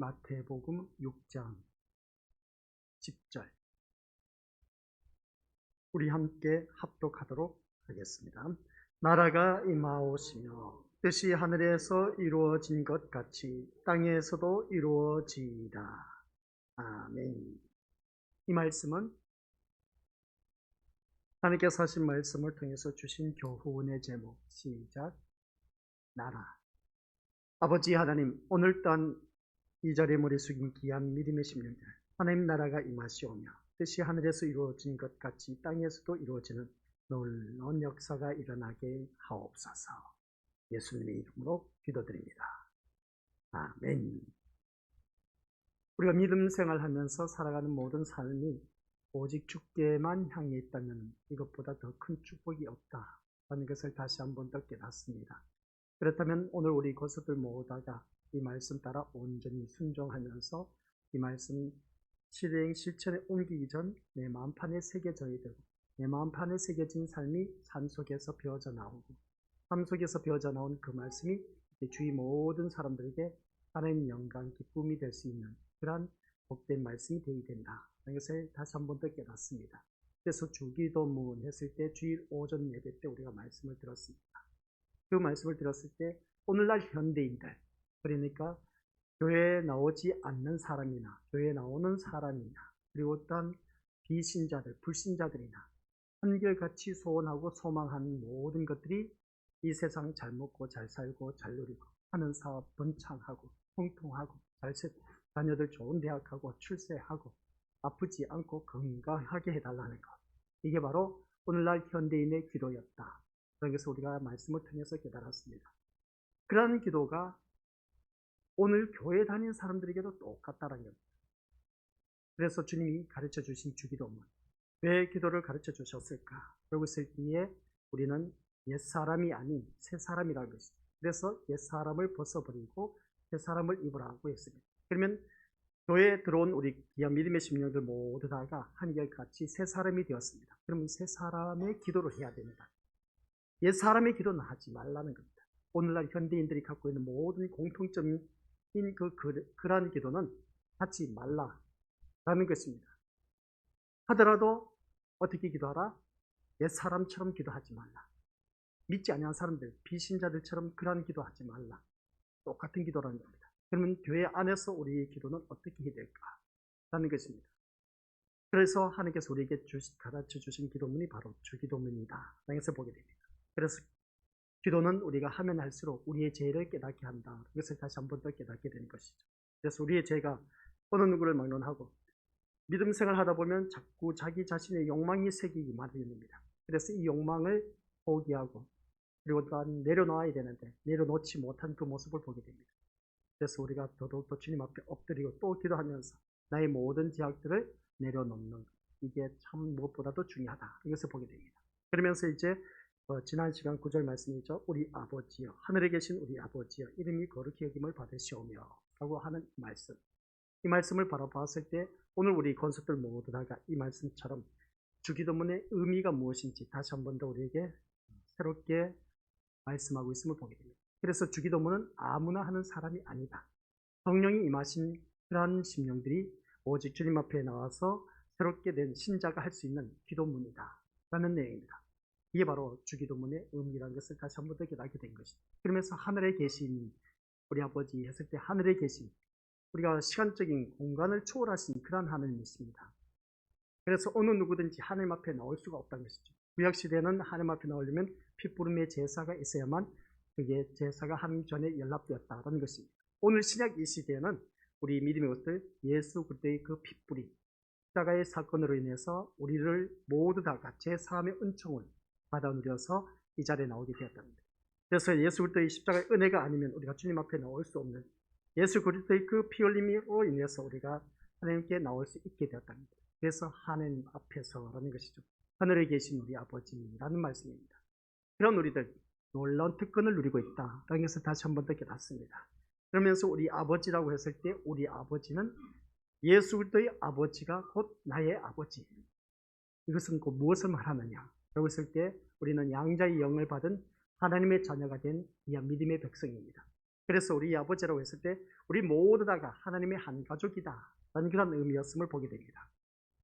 마태복음 6장 10절 우리 함께 합독하도록 하겠습니다. 나라가 임하오시며 뜻이 하늘에서 이루어진 것 같이 땅에서도 이루어지이다. 아멘. 이 말씀은 하나님께서 하신 말씀을 통해서 주신 교훈의 제목, 시작. 나라. 아버지 하나님, 오늘 또한 이 자리에 머리 숙인 귀한 믿음의 심령들, 하나님 나라가 임하시오며 뜻이 하늘에서 이루어진 것 같이 땅에서도 이루어지는 놀라운 역사가 일어나게 하옵소서. 예수님의 이름으로 기도드립니다. 아멘. 우리가 믿음 생활하면서 살아가는 모든 삶이 오직 주께만 향해 있다면 이것보다 더 큰 축복이 없다라는 것을 다시 한 번 더 깨닫습니다. 그렇다면 오늘 우리 고수들 모두가 이 말씀 따라 온전히 순종하면서 이 말씀 실행 실천에 옮기기 전 내 마음판에 새겨져야 되고, 내 마음판에 새겨진 삶이 삶 속에서 배어져 나오고, 삶 속에서 배어져 나온 그 말씀이 주위 모든 사람들에게 하나님 영광, 기쁨이 될 수 있는 그러한 복된 말씀이 되어야 된다. 이것을 다시 한 번 더 깨닫습니다. 그래서 주기도문 했을 때 주일 오전 예배 때 우리가 말씀을 들었습니다. 그 말씀을 들었을 때 오늘날 현대인들, 그러니까 교회에 나오지 않는 사람이나 교회에 나오는 사람이나 그리고 또한 비신자들, 불신자들이나 한결같이 소원하고 소망하는 모든 것들이 이 세상 잘 먹고 잘 살고 잘 누리고 하는 사업 번창하고 통통하고 자녀들 좋은 대학 가고 출세하고 아프지 않고 건강하게 해달라는 것, 이게 바로 오늘날 현대인의 기도였다. 그래서 우리가 말씀을 통해서 깨달았습니다. 그러한 기도가 오늘 교회 다니는 사람들에게도 똑같다는 겁니다. 그래서 주님이 가르쳐 주신 주기도문, 왜 기도를 가르쳐 주셨을까? 그러고 있을 때에 우리는 옛사람이 아닌 새사람이라는 것이죠. 그래서 옛사람을 벗어버리고 새사람을 입으라고 했습니다. 그러면 교회에 들어온 우리 귀한 믿음의 심령들 모두 다가 한결같이 새사람이 되었습니다. 그러면 새사람의 기도를 해야 됩니다. 옛사람의 기도는 하지 말라는 겁니다. 오늘날 현대인들이 갖고 있는 모든 공통점인 그러한 기도는 하지 말라라는 것입니다. 하더라도 어떻게 기도하라? 옛사람처럼 기도하지 말라. 믿지 아니한 사람들, 비신자들처럼 그러한 기도하지 말라. 똑같은 기도라는 겁니다. 그러면 교회 안에서 우리의 기도는 어떻게 해야 될까라는 것입니다. 그래서 하나님께서 우리에게 가르쳐 주신 기도문이 바로 주기도문이다. 땅에서 보게 됩니다. 그래서 기도는 우리가 하면 할수록 우리의 죄를 깨닫게 한다. 이것을 다시 한 번 더 깨닫게 되는 것이죠. 그래서 우리의 죄가 어느 누구를 막론하고 믿음 생활 하다 보면 자꾸 자기 자신의 욕망이 생기기 마련입니다. 그래서 이 욕망을 포기하고 그리고 또한 내려놓아야 되는데 내려놓지 못한 그 모습을 보게 됩니다. 그래서 우리가 더더욱더 주님 앞에 엎드리고 또 기도하면서 나의 모든 제약들을 내려놓는 것, 이게 참 무엇보다도 중요하다. 이것을 보게 됩니다. 그러면서 이제 지난 시간 9절 말씀이죠. 우리 아버지여, 하늘에 계신 우리 아버지여, 이름이 거룩히 여김을 받으시오며 라고 하는 말씀, 이 말씀을 바라봤을 때 오늘 우리 건축들 모두 다가 이 말씀처럼 주기도문의 의미가 무엇인지 다시 한 번 더 우리에게 새롭게 말씀하고 있음을 보게 됩니다. 그래서 주기도문은 아무나 하는 사람이 아니다. 성령이 임하신 그러한 심령들이 오직 주님 앞에 나와서 새롭게 된 신자가 할 수 있는 기도문이다 라는 내용입니다. 이게 바로 주기도문의 의미라는 것을 다시 한 번 더 깨닫게 된 것입니다. 그러면서 하늘에 계신 우리 아버지 했을 때 하늘에 계신, 우리가 시간적인 공간을 초월하신 그러한 하나님이십니다. 그래서 어느 누구든지 하나님 앞에 나올 수가 없다는 것이죠. 구약시대는 하나님 앞에 나오려면 핏부름의 제사가 있어야만 그게 제사가 하나님 전에 연락되었다는 것입니다. 오늘 신약 이 시대에는 우리 믿음의 것들 예수 그리스도의 그 핏부림, 십자가의 사건으로 인해서 우리를 모두 다가 제3의 은총을 받아 누려서 이 자리에 나오게 되었답니다. 그래서 예수 그리스도의 십자가의 은혜가 아니면 우리가 주님 앞에 나올 수 없는 예수 그리스도의 그 피 흘림으로 인해서 우리가 하나님께 나올 수 있게 되었답니다. 그래서 하나님 앞에서라는 것이죠. 하늘에 계신 우리 아버지라는 말씀입니다. 그런 우리들 놀라운 특권을 누리고 있다라는 것을 다시 한 번 더 깨닫습니다. 그러면서 우리 아버지라고 했을 때 우리 아버지는 예수 그리스도의 아버지가 곧 나의 아버지. 이것은 곧 무엇을 말하느냐? 라고 했을 때 우리는 양자의 영을 받은 하나님의 자녀가 된 귀한 믿음의 백성입니다. 그래서 우리 아버지라고 했을 때 우리 모두 다가 하나님의 한 가족이다 라는 그런 의미였음을 보게 됩니다.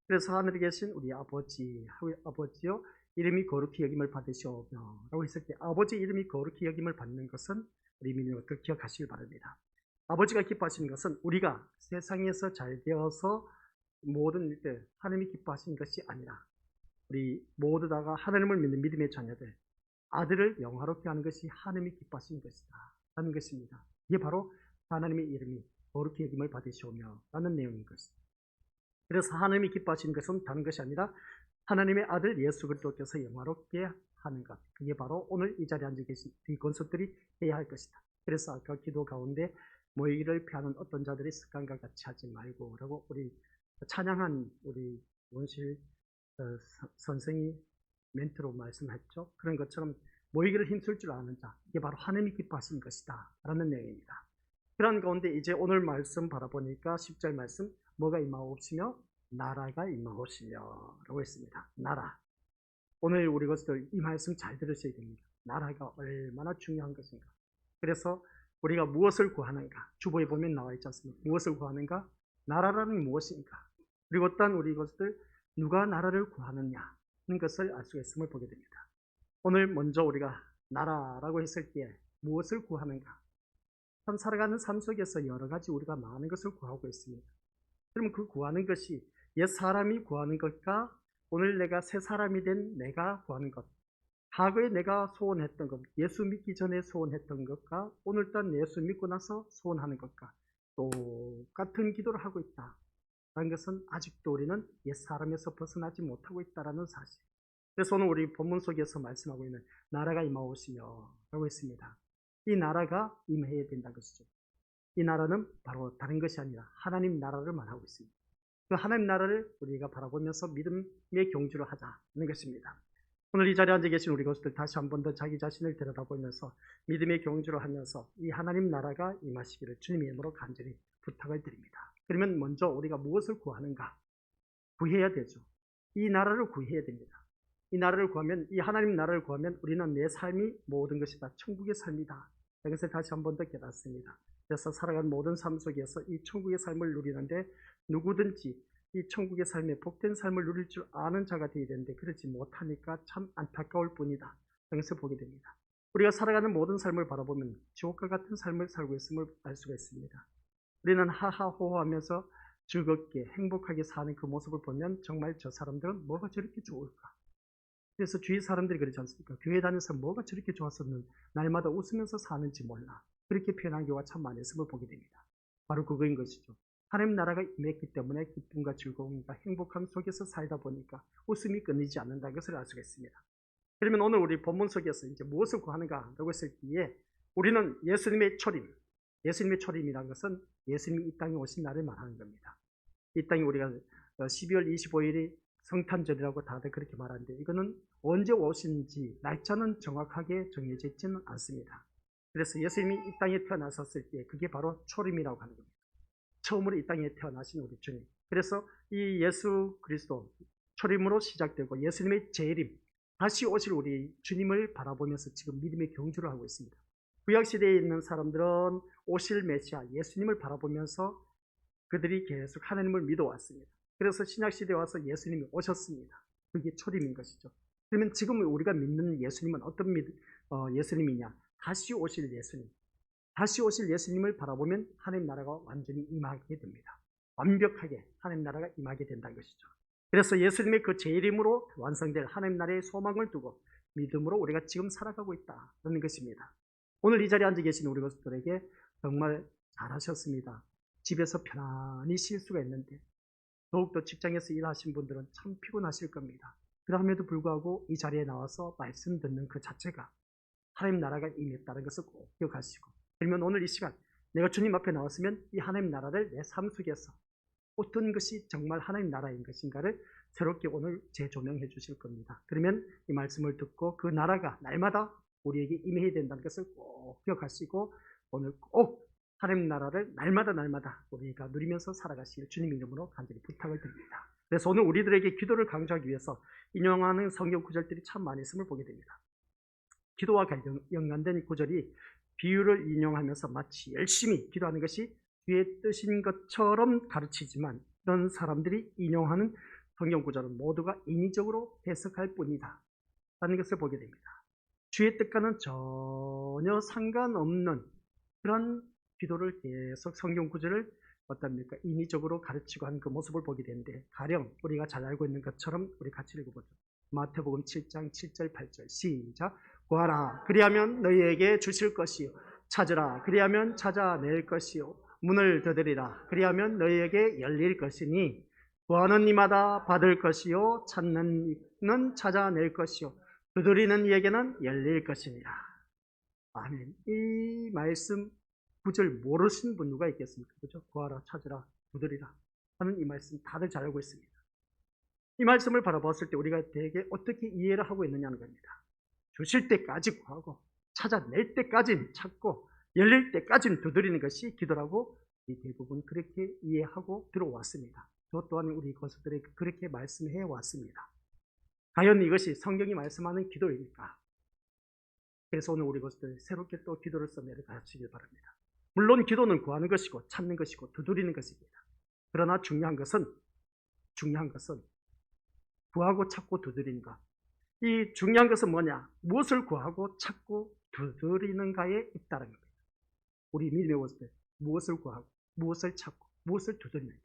그래서 하늘에 계신 우리 아버지요 이름이 거룩히 여김을 받으시오며 라고 했을 때 아버지 이름이 거룩히 여김을 받는 것은 우리 민족들 기억하시길 바랍니다. 아버지가 기뻐하시는 것은 우리가 세상에서 잘 되어서 모든 일들 하나님이 기뻐하시는 것이 아니라 우리 모두 다가 하나님을 믿는 믿음의 자녀들 아들을 영화롭게 하는 것이 하나님이 기뻐하시는 것이다 라는 것입니다. 이게 바로 하나님의 이름이 거룩히 여김을 받으시오며 라는 내용인 것입니다. 그래서 하나님이 기뻐하시는 것은 다른 것이 아니라 하나님의 아들 예수 그리스도께서 영화롭게 하는 것, 그게 바로 오늘 이 자리에 앉아 계신 비건속들이 해야 할 것이다. 그래서 아까 기도 가운데 모이기를 피하는 어떤 자들이 습관과 같이 하지 말고 라고 우리 찬양한 우리 원실 선생이 멘트로 말씀했죠. 그런 것처럼 모이기를 힘쓸 줄 아는 자, 이게 바로 하나님이 기뻐하시는 것이다 라는 내용입니다. 그런 가운데 이제 오늘 말씀 바라보니까 10절 말씀, 뭐가 임하옵시며 나라가 임하옵시며 라고 했습니다. 나라. 오늘 우리 것들 이 말씀 잘 들으셔야 됩니다. 나라가 얼마나 중요한 것인가. 그래서 우리가 무엇을 구하는가. 주보에 보면 나와 있지 않습니까? 무엇을 구하는가? 나라라는 무엇인가. 그리고 어떤 우리 것들 누가 나라를 구하느냐는 것을 알 수 있음을 보게 됩니다. 오늘 먼저 우리가 나라라고 했을 때 무엇을 구하는가. 참 살아가는 삶 속에서 여러 가지 우리가 많은 것을 구하고 있습니다. 그러면 그 구하는 것이 옛 사람이 구하는 것과 오늘 내가 새 사람이 된 내가 구하는 것, 과거에 내가 소원했던 것, 예수 믿기 전에 소원했던 것과 오늘날 예수 믿고 나서 소원하는 것과 똑같은 기도를 하고 있다라는 것은 아직도 우리는 옛 사람에서 벗어나지 못하고 있다는 사실. 그래서 오늘 우리 본문 속에서 말씀하고 있는 나라가 임하옵시며 라고 했습니다. 이 나라가 임해야 된다는 것이죠. 이 나라는 바로 다른 것이 아니라 하나님 나라를 말하고 있습니다. 그 하나님 나라를 우리가 바라보면서 믿음의 경주를 하자는 것입니다. 오늘 이 자리에 앉아 계신 우리 것들 다시 한 번 더 자기 자신을 들여다보면서 믿음의 경주를 하면서 이 하나님 나라가 임하시기를 주님의 이름으로 간절히 부탁을 드립니다. 그러면 먼저 우리가 무엇을 구하는가? 구해야 되죠. 이 나라를 구해야 됩니다. 이 나라를 구하면, 이 하나님 나라를 구하면 우리는 내 삶이 모든 것이 다 천국의 삶이다. 이것을 다시 한 번 더 깨닫습니다. 그래서 살아가는 모든 삶 속에서 이 천국의 삶을 누리는데 누구든지 이 천국의 삶에 복된 삶을 누릴 줄 아는 자가 되어야 되는데 그렇지 못하니까 참 안타까울 뿐이다. 이것을 보게 됩니다. 우리가 살아가는 모든 삶을 바라보면 지옥과 같은 삶을 살고 있음을 알 수가 있습니다. 우리는 하하호호하면서 즐겁게 행복하게 사는 그 모습을 보면 정말 저 사람들은 뭐가 저렇게 좋을까? 그래서 주위 사람들이 그러지 않습니까? 교회 다니면서 뭐가 저렇게 좋았었는 날마다 웃으면서 사는지 몰라. 그렇게 표현한 경우가 참 많이 있음을 보게 됩니다. 바로 그거인 것이죠. 하나님 나라가 임했기 때문에 기쁨과 즐거움과 행복함 속에서 살다 보니까 웃음이 끊이지 않는다는 것을 알 수가 있습니다. 그러면 오늘 우리 본문 속에서 이제 무엇을 구하는가라고 했을 때에 우리는 예수님의 초림, 예수님의 초림이라는 것은 예수님이 이 땅에 오신 날을 말하는 겁니다. 이 땅에 우리가 12월 25일이 성탄절이라고 다들 그렇게 말하는데 이거는 언제 오신지 날짜는 정확하게 정해져 있지는 않습니다. 그래서 예수님이 이 땅에 태어나셨을 때 그게 바로 초림이라고 하는 겁니다. 처음으로 이 땅에 태어나신 우리 주님. 그래서 이 예수 그리스도 초림으로 시작되고 예수님의 재림, 다시 오실 우리 주님을 바라보면서 지금 믿음의 경주를 하고 있습니다. 구약시대에 있는 사람들은 오실 메시아 예수님을 바라보면서 그들이 계속 하나님을 믿어왔습니다. 그래서 신약시대에 와서 예수님이 오셨습니다. 그게 초림인 것이죠. 그러면 지금 우리가 믿는 예수님은 어떤 예수님이냐? 다시 오실 예수님. 다시 오실 예수님을 바라보면 하나님 나라가 완전히 임하게 됩니다. 완벽하게 하나님 나라가 임하게 된다는 것이죠. 그래서 예수님의 그 재림으로 완성될 하나님 나라의 소망을 두고 믿음으로 우리가 지금 살아가고 있다는 것입니다. 오늘 이 자리에 앉아 계신 우리 것들에게 정말 잘하셨습니다. 집에서 편안히 쉴 수가 있는데 더욱더 직장에서 일하신 분들은 참 피곤하실 겁니다. 그럼에도 불구하고 이 자리에 나와서 말씀 듣는 그 자체가 하나님 나라가 임했다는 것을 꼭 기억하시고 그러면 오늘 이 시간 내가 주님 앞에 나왔으면 이 하나님 나라를 내 삶 속에서 어떤 것이 정말 하나님 나라인 것인가를 새롭게 오늘 재조명해 주실 겁니다. 그러면 이 말씀을 듣고 그 나라가 날마다 우리에게 임해야 된다는 것을 꼭 기억하시고 오늘 꼭 하나님 나라를 날마다 우리가 누리면서 살아가시길 주님 이름으로 간절히 부탁을 드립니다. 그래서 오늘 우리들에게 기도를 강조하기 위해서 인용하는 성경 구절들이 참 많이 있음을 보게 됩니다. 기도와 연관된 구절이 비유를 인용하면서 마치 열심히 기도하는 것이 주의 뜻인 것처럼 가르치지만 이런 사람들이 인용하는 성경 구절은 모두가 인위적으로 해석할 뿐이다 라는 것을 보게 됩니다. 주의 뜻과는 전혀 상관없는 그런 기도를 계속 성경 구절을 어떻습니까? 인위적으로 가르치고 하는 그 모습을 보게 되는데, 가령 우리가 잘 알고 있는 것처럼 우리 같이 읽어보죠. 마태복음 7장 7절 8절 시작. 구하라 그리하면 너희에게 주실 것이요, 찾으라 그리하면 찾아낼 것이요, 문을 두드리라 그리하면 너희에게 열릴 것이니 구하는 이마다 받을 것이요, 찾는 이는 찾아낼 것이요, 두드리는 이에게는 열릴 것이니라. 아멘. 이 말씀 구절 모르신 분 누가 있겠습니까? 그죠? 구하라, 찾으라, 두드리라 하는 이 말씀 다들 잘 알고 있습니다. 이 말씀을 바라봤을 때 우리가 대개 어떻게 이해를 하고 있느냐는 겁니다. 주실 때까지 구하고 찾아낼 때까지는 찾고 열릴 때까지는 두드리는 것이 기도라고 대부분 그렇게 이해하고 들어왔습니다. 저 또한 우리 것들에게 그렇게 말씀해 왔습니다. 과연 이것이 성경이 말씀하는 기도입니까? 그래서 오늘 우리 것들 새롭게 또 기도를 써내려 가시길 바랍니다. 물론 기도는 구하는 것이고 찾는 것이고 두드리는 것입니다. 그러나 중요한 것은 구하고 찾고 두드리는 것. 이 중요한 것은 뭐냐? 무엇을 구하고 찾고 두드리는가에 있다는 겁니다. 우리 믿음의 것들 무엇을 구하고 무엇을 찾고 무엇을 두드리느냐.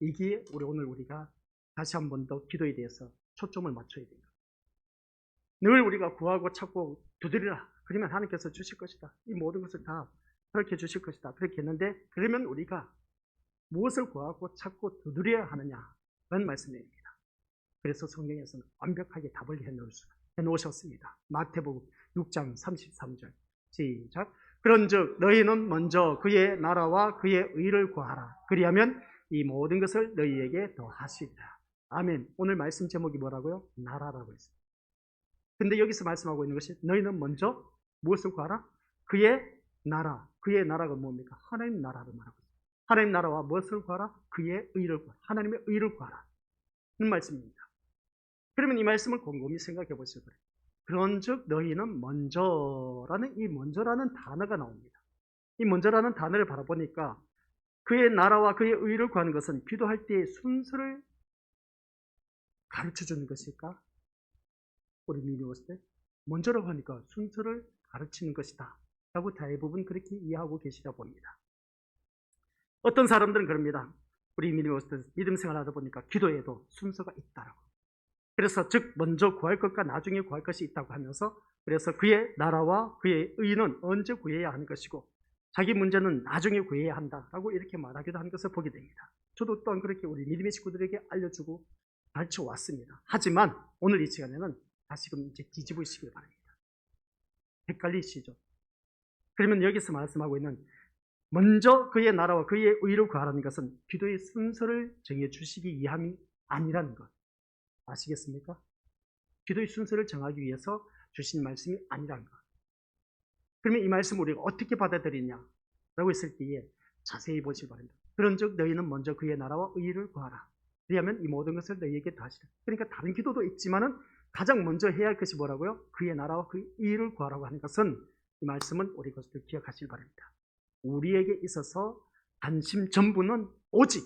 이게 오늘 우리가 다시 한 번 더 기도에 대해서 초점을 맞춰야 됩니다. 늘 우리가 구하고 찾고 두드리라. 그러면 하나님께서 주실 것이다. 이 모든 것을 다 그렇게 주실 것이다. 그렇게 했는데, 그러면 우리가 무엇을 구하고 찾고 두드려야 하느냐라는 말씀입니다. 그래서 성경에서는 완벽하게 답을 해놓으셨습니다. 마태복음 6장 33절 시작. 그런즉 너희는 먼저 그의 나라와 그의 의를 구하라. 그리하면 이 모든 것을 너희에게 더하시리라. 아멘. 오늘 말씀 제목이 뭐라고요? 나라라고 했습니다. 근데 여기서 말씀하고 있는 것이 너희는 먼저 무엇을 구하라? 그의 나라. 그의 나라가 뭡니까? 하나님 나라를 말하고 있습니다. 하나님 나라와 무엇을 구하라? 그의 의를 구하라. 하나님의 의를 구하라. 이 말씀입니다. 그러면 이 말씀을 곰곰이 생각해 보시기 바랍니다. 그런즉 너희는 먼저라는 이 먼저라는 단어가 나옵니다. 이 먼저라는 단어를 바라보니까 그의 나라와 그의 의를 구하는 것은 기도할 때의 순서를 가르쳐 주는 것일까? 우리 믿었을 때 먼저라고 하니까 순서를 가르치는 것이다 라고 대부분 그렇게 이해하고 계시다 봅니다. 어떤 사람들은 그럽니다. 우리 믿음 생활하다 보니까 기도에도 순서가 있다라고. 그래서 즉 먼저 구할 것과 나중에 구할 것이 있다고 하면서, 그래서 그의 나라와 그의 의는 언제 구해야 하는 것이고 자기 문제는 나중에 구해야 한다라고 이렇게 말하기도 하는 것을 보게 됩니다. 저도 또한 그렇게 우리 믿음의 식구들에게 알려주고 가르쳐 왔습니다. 하지만 오늘 이 시간에는 다시금 이제 뒤집으시길 바랍니다. 헷갈리시죠? 그러면 여기서 말씀하고 있는 먼저 그의 나라와 그의 의를 구하라는 것은 기도의 순서를 정해주시기 위함이 아니라는 것 아시겠습니까? 기도의 순서를 정하기 위해서 주신 말씀이 아니라는 것. 그러면 이 말씀을 우리가 어떻게 받아들이냐라고 했을 때에 자세히 보시기 바랍니다. 그런즉 너희는 먼저 그의 나라와 의를 구하라. 그리하면 이 모든 것을 너희에게 더하시라. 그러니까 다른 기도도 있지만은 가장 먼저 해야 할 것이 뭐라고요? 그의 나라와 그의 의를 구하라고 하는 것은, 이 말씀은 우리 것을 기억하시기 바랍니다. 우리에게 있어서 관심 전부는 오직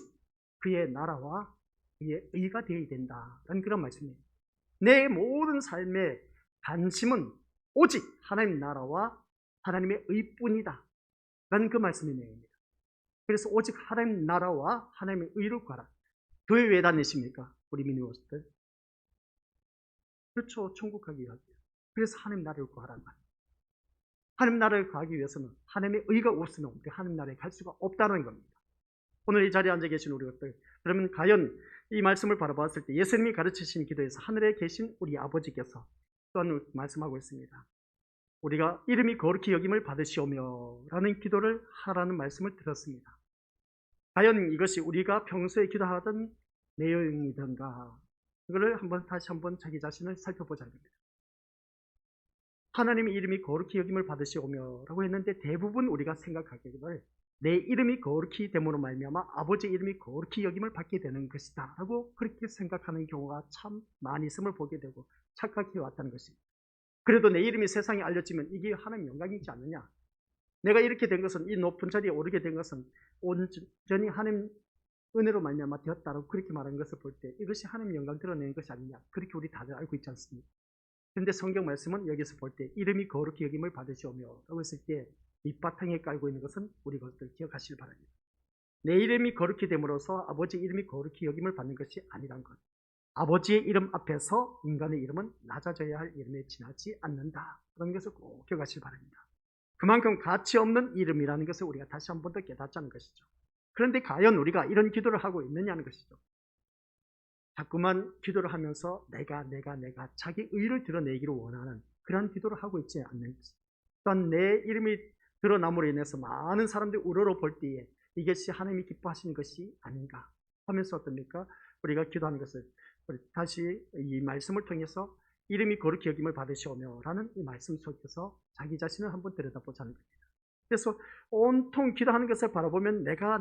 그의 나라와 그의 의가 되어야 된다는 그런 말씀이에요. 내 모든 삶의 관심은 오직 하나님 나라와 하나님의 의뿐이다 라는 그 말씀의 내용입니다. 그래서 오직 하나님 나라와 하나님의 의를 구하라. 교회 왜 다니십니까? 우리 믿음들. 그렇죠. 천국 가기 위하여. 그래서 하나님 나라를 구하라는 말이에요. 하나님 나라를 구하기 위해서는 하나님의 의가 없으면 우리 하나님 나라에 갈 수가 없다는 겁니다. 오늘 이 자리에 앉아 계신 우리 것들, 그러면 과연 이 말씀을 바라봤을 때 예수님이 가르치신 기도에서 하늘에 계신 우리 아버지께서 또한 말씀하고 있습니다. 우리가 이름이 거룩히 여김을 받으시오며 라는 기도를 하라는 말씀을 들었습니다. 과연 이것이 우리가 평소에 기도하던 내용이던가, 이거를 다시 한번 자기 자신을 살펴보자는 겁니다. 하나님의 이름이 거룩히 여김을 받으시오며 라고 했는데, 대부분 우리가 생각하기를 내 이름이 거룩히 됨으로 말미암아 아버지의 이름이 거룩히 여김을 받게 되는 것이다 라고 그렇게 생각하는 경우가 참 많이 있음을 보게 되고 착각해 왔다는 것입니다. 그래도 내 이름이 세상에 알려지면 이게 하나님의 영광이지 않느냐. 내가 이렇게 된 것은, 이 높은 자리에 오르게 된 것은 온전히 하나님 은혜로 말미암아 되었다라고 그렇게 말하는 것을 볼 때 이것이 하나님의 영광 드러내는 것이 아니냐. 그렇게 우리 다들 알고 있지 않습니까? 그런데 성경 말씀은 여기서 볼 때 이름이 거룩히 여김을 받으시오며 라고 했을 때 밑바탕에 깔고 있는 것은 우리 것들 기억하시길 바랍니다. 내 이름이 거룩히 됨으로써 아버지 이름이 거룩히 여김을 받는 것이 아니란 것. 아버지의 이름 앞에서 인간의 이름은 낮아져야 할 이름에 지나지 않는다. 그런 것을 꼭 기억하시길 바랍니다. 그만큼 가치 없는 이름이라는 것을 우리가 다시 한 번 더 깨닫자는 것이죠. 그런데 과연 우리가 이런 기도를 하고 있느냐는 것이죠. 자꾸만 기도를 하면서 내가 자기 의를 드러내기를 원하는 그런 기도를 하고 있지 않는지, 또한 내 이름이 드러남으로 인해서 많은 사람들이 우러러볼 때에 이것이 하나님이 기뻐하시는 것이 아닌가 하면서 어떻습니까? 우리가 기도하는 것을 다시 이 말씀을 통해서 이름이 거룩히 여김을 받으시오며 라는 이 말씀 속에서 자기 자신을 한번 들여다보자는 겁니다. 그래서 온통 기도하는 것을 바라보면 내가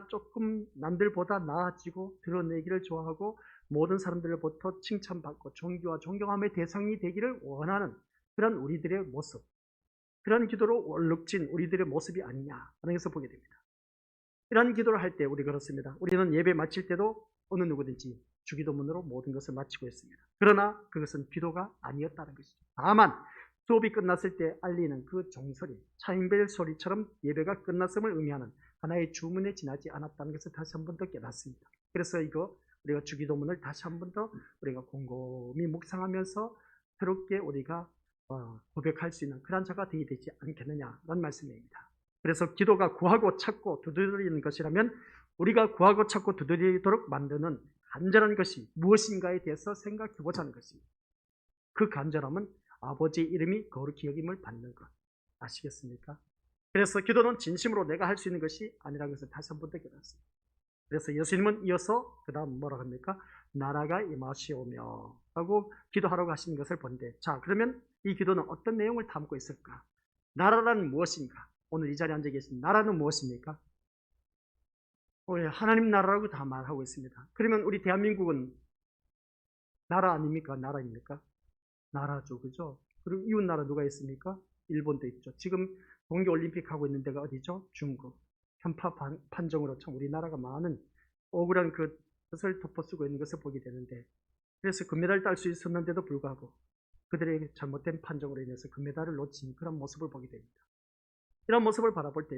조금 남들보다 나아지고 드러내기를 좋아하고 모든 사람들로부터 칭찬받고 존귀와 존경함의 대상이 되기를 원하는 그런 우리들의 모습, 그런 기도로 얼룩진 우리들의 모습이 아니냐 하는 것을 보게 됩니다. 이런 기도를 할 때 우리 그렇습니다. 우리는 예배 마칠 때도 어느 누구든지 주기도문으로 모든 것을 마치고 있습니다. 그러나 그것은 기도가 아니었다는 것이죠. 다만 수업이 끝났을 때 알리는 그 종소리, 차인벨 소리처럼 예배가 끝났음을 의미하는 하나의 주문에 지나지 않았다는 것을 다시 한 번 더 깨닫습니다. 그래서 이거 우리가 주기도문을 다시 한 번 더 우리가 곰곰이 묵상하면서 새롭게 우리가 고백할 수 있는 그런 자가 되어야 되지 않겠느냐라는 말씀입니다. 그래서 기도가 구하고 찾고 두드리는 것이라면 우리가 구하고 찾고 두드리도록 만드는 간절한 것이 무엇인가에 대해서 생각해 보자는 것입니다. 그 간절함은 아버지의 이름이 거룩히 여김을 받는 것. 아시겠습니까? 그래서 기도는 진심으로 내가 할 수 있는 것이 아니라는 것을 다시 한 번 더 깨닫습니다. 그래서 예수님은 이어서 그 다음 뭐라고 합니까? 나라가 임하시오며 하고 기도하라고 하시는 것을 본데, 자, 그러면 이 기도는 어떤 내용을 담고 있을까? 나라란 무엇인가? 오늘 이 자리에 앉아 계신 나라는 무엇입니까? 하나님 나라라고 다 말하고 있습니다. 그러면 우리 대한민국은 나라 아닙니까? 나라입니까? 나라죠, 그죠? 그리고 이웃 나라 누가 있습니까? 일본도 있죠. 지금 동계올림픽 하고 있는 데가 어디죠? 중국. 편파 판정으로 참 우리나라가 많은 억울한 그것을 덮어쓰고 있는 것을 보게 되는데, 그래서 금메달을 딸 수 있었는데도 불구하고 그들의 잘못된 판정으로 인해서 금메달을 놓친 그런 모습을 보게 됩니다. 이런 모습을 바라볼 때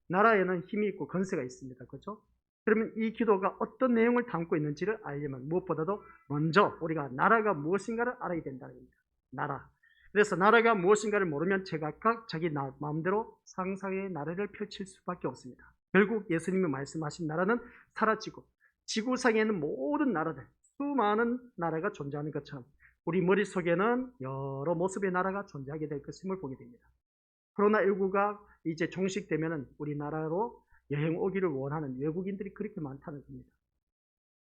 나라에는 힘이 있고 건세가 있습니다. 그렇죠? 그러면 이 기도가 어떤 내용을 담고 있는지를 알려면 무엇보다도 먼저 우리가 나라가 무엇인가를 알아야 된다는 겁니다. 나라. 그래서 나라가 무엇인가를 모르면 제각각 자기 마음대로 상상의 나라를 펼칠 수밖에 없습니다. 결국 예수님이 말씀하신 나라는 사라지고 지구상에는 모든 나라들, 수많은 나라가 존재하는 것처럼 우리 머릿속에는 여러 모습의 나라가 존재하게 될 것임을 보게 됩니다. 코로나19가 이제 종식되면 우리나라로 여행 오기를 원하는 외국인들이 그렇게 많다는 겁니다.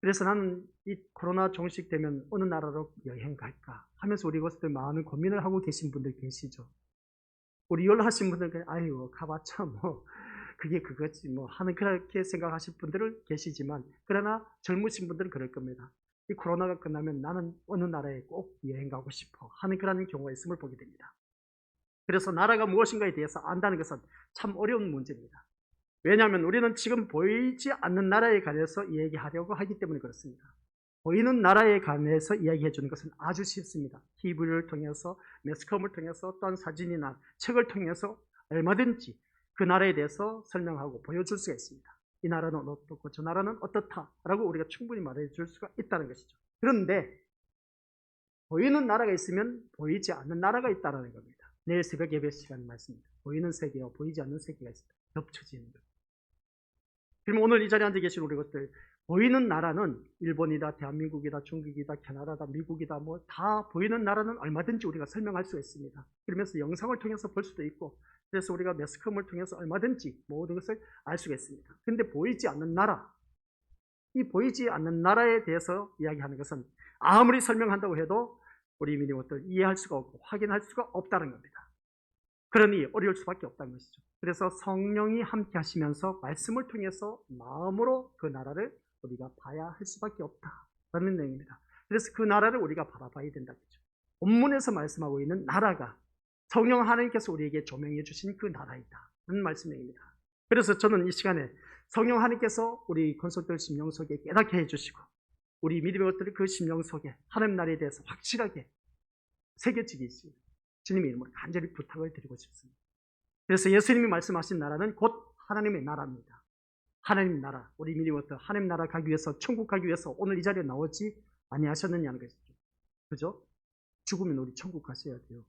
그래서 나는 이 코로나 종식되면 어느 나라로 여행 갈까 하면서 우리 것들 많은 고민을 하고 계신 분들 계시죠. 우리 연락하신 분들은 아유 가봤자 뭐 그게 그거지 뭐 하는 그렇게 생각하실 분들은 계시지만, 그러나 젊으신 분들은 그럴 겁니다. 이 코로나가 끝나면 나는 어느 나라에 꼭 여행 가고 싶어 하는 그런 경우가 있음을 보게 됩니다. 그래서 나라가 무엇인가에 대해서 안다는 것은 참 어려운 문제입니다. 왜냐하면 우리는 지금 보이지 않는 나라에 관해서 이야기하려고 하기 때문에 그렇습니다. 보이는 나라에 관해서 이야기해 주는 것은 아주 쉽습니다. TV를 통해서, 매스컴을 통해서, 또한 사진이나 책을 통해서 얼마든지 그 나라에 대해서 설명하고 보여줄 수가 있습니다. 이 나라는 어떻고 저 나라는 어떻다라고 우리가 충분히 말해줄 수가 있다는 것이죠. 그런데 보이는 나라가 있으면 보이지 않는 나라가 있다는 겁니다. 내일 새벽 예배 시간 말씀입니다. 보이는 세계와 보이지 않는 세계가 있습니다. 겹쳐지는 것. 그럼 오늘 이 자리에 앉아 계신 우리 것들, 보이는 나라는 일본이다, 대한민국이다, 중국이다, 캐나다다, 미국이다, 뭐 다 보이는 나라는 얼마든지 우리가 설명할 수 있습니다. 그러면서 영상을 통해서 볼 수도 있고, 그래서 우리가 매스컴을 통해서 얼마든지 모든 것을 알 수가 있습니다. 그런데 보이지 않는 나라, 이 보이지 않는 나라에 대해서 이야기하는 것은 아무리 설명한다고 해도 우리 민족들 이해할 수가 없고 확인할 수가 없다는 겁니다. 그러니 어려울 수밖에 없다는 것이죠. 그래서 성령이 함께 하시면서 말씀을 통해서 마음으로 그 나라를 우리가 봐야 할 수밖에 없다라는 내용입니다. 그래서 그 나라를 우리가 바라봐야 된다는 거죠. 본문에서 말씀하고 있는 나라가 성령 하나님께서 우리에게 조명해 주신 그 나라이다 하는 말씀입니다. 그래서 저는 이 시간에 성령 하나님께서 우리 건속들 심령 속에 깨닫게 해주시고 우리 믿음의 것들을 그 심령 속에 하나님 나라에 대해서 확실하게 새겨지기 있습니다. 주님의 이름으로 간절히 부탁을 드리고 싶습니다. 그래서 예수님이 말씀하신 나라는 곧 하나님의 나라입니다. 하나님 나라, 우리 믿음의 것들 하나님 나라 가기 위해서, 천국 가기 위해서 오늘 이 자리에 나오지 아니하셨느냐는 것이죠. 그죠? 죽으면 우리 천국 가셔야 돼요.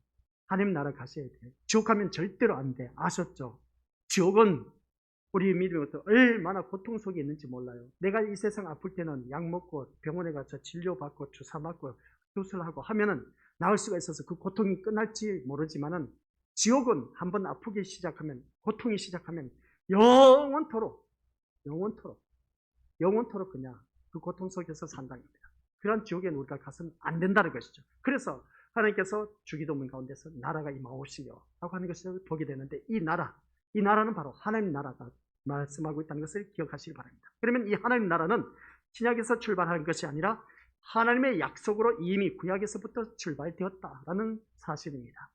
하나님 나라 가셔야 돼요. 지옥 가면 절대로 안 돼. 아셨죠? 지옥은 우리 믿음의 것들 얼마나 고통 속에 있는지 몰라요. 내가 이 세상 아플 때는 약 먹고 병원에 가서 진료받고 주사 맞고 수술하고 하면은 나을 수가 있어서 그 고통이 끝날지 모르지만은 지옥은 한번 아프기 시작하면, 고통이 시작하면 영원토록 그냥 그 고통 속에서 산다는 겁니다. 그런 지옥에 우리가 가서는 안 된다는 것이죠. 그래서 하나님께서 주기도문 가운데서 나라가 임하오시며 라고 하는 것을 보게 되는데, 이 나라는 바로 하나님 나라가 말씀하고 있다는 것을 기억하시기 바랍니다. 그러면 이 하나님 나라는 신약에서 출발한 것이 아니라 하나님의 약속으로 이미 구약에서부터 출발되었다라는 사실입니다.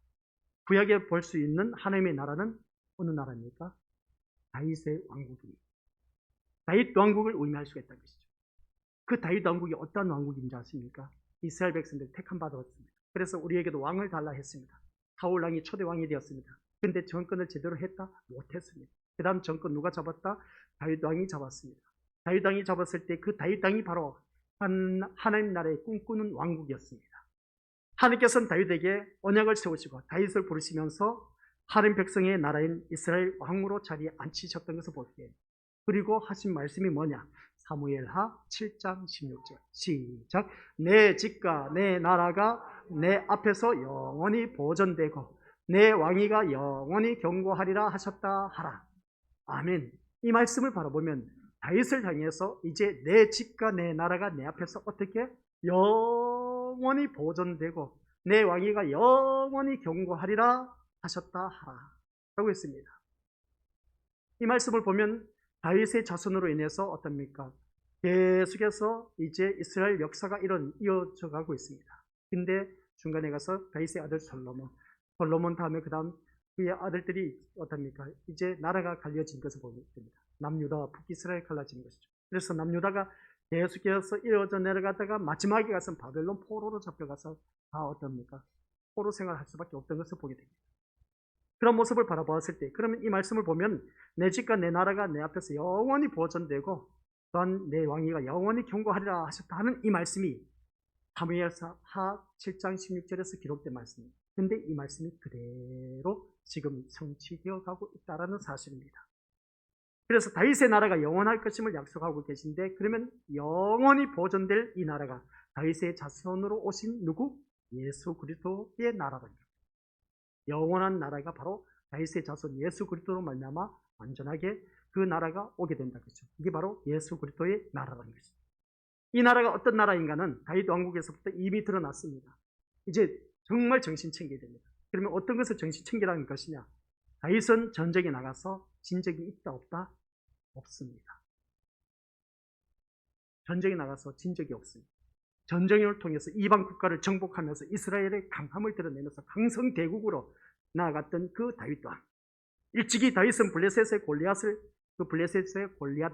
구약에 볼 수 있는 하나님의 나라는 어느 나라입니까? 다윗의 왕국입니다. 다윗 왕국을 의미할 수가 있다는 것이죠. 그 다윗 왕국이 어떤 왕국인지 아십니까? 이스라엘 백성들 택함 받았습니다. 그래서 우리에게도 왕을 달라 했습니다. 사울 왕이 초대 왕이 되었습니다. 근데 정권을 제대로 했다? 못했습니다. 그 다음 정권 누가 잡았다? 다윗 왕이 잡았습니다. 다윗 왕이 잡았을 때 그 다윗 왕이 바로 하나님 나라의 꿈꾸는 왕국이었습니다. 하나님께서는 다윗에게 언약을 세우시고 다윗을 부르시면서 하나님 백성의 나라인 이스라엘 왕으로 자리에 앉히셨던 것을 볼게요. 그리고 하신 말씀이 뭐냐? 사무엘하 7장 16절 시작. 내 집과 내 나라가 내 앞에서 영원히 보존되고 내 왕위가 영원히 경고하리라 하셨다 하라. 아멘. 이 말씀을 바라보면 다윗을 향해서 이제 내 집과 내 나라가 내 앞에서 어떻게 영원히 보존되고 내 왕위가 영원히 경고하리라 하셨다 하라 라고 했습니다. 이 말씀을 보면 다윗의 자손으로 인해서 어떻습니까? 계속해서 이제 이스라엘 역사가 이어져 가고 있습니다. 근데 중간에 가서 다윗의 아들 솔로몬 다음에 그 다음 그의 아들들이 어떻습니까? 이제 나라가 갈려진 것을 보게 됩니다. 남유다와 북이스라엘 갈라진 것이죠. 그래서 남유다가 계속해서 이어져 내려가다가 마지막에 가서 바벨론 포로로 잡혀가서 다 어떻습니까? 포로 생활할 수밖에 없던 것을 보게 됩니다. 그런 모습을 바라보았을 때, 그러면 이 말씀을 보면 내 집과 내 나라가 내 앞에서 영원히 보존되고 또한 내 왕위가 영원히 경고하리라 하셨다 하는 이 말씀이 사무엘하 7장 16절에서 기록된 말씀입니다. 근데 이 말씀이 그대로 지금 성취되어 가고 있다는 사실입니다. 그래서 다윗의 나라가 영원할 것임을 약속하고 계신데, 그러면 영원히 보존될 이 나라가 다윗의 자손으로 오신 누구? 예수 그리스도의 나라라는 겁니다. 영원한 나라가 바로 다윗의 자손 예수 그리스도로 말미암아 완전하게 그 나라가 오게 된다는 것이죠. 이게 바로 예수 그리스도의 나라라는 것이죠. 이 나라가 어떤 나라인가는 다윗 왕국에서부터 이미 드러났습니다. 이제 정말 정신 챙겨야 됩니다. 그러면 어떤 것을 정신 챙기라는 것이냐? 다윗은 전쟁에 나가서 진 적이 있다 없다? 없습니다. 전쟁에 나가서 진 적이 없습니다. 전쟁을 통해서 이방 국가를 정복하면서 이스라엘의 강함을 드러내면서 강성대국으로 나아갔던 그 다윗 왕. 일찍이 다윗은 블레셋의 골리앗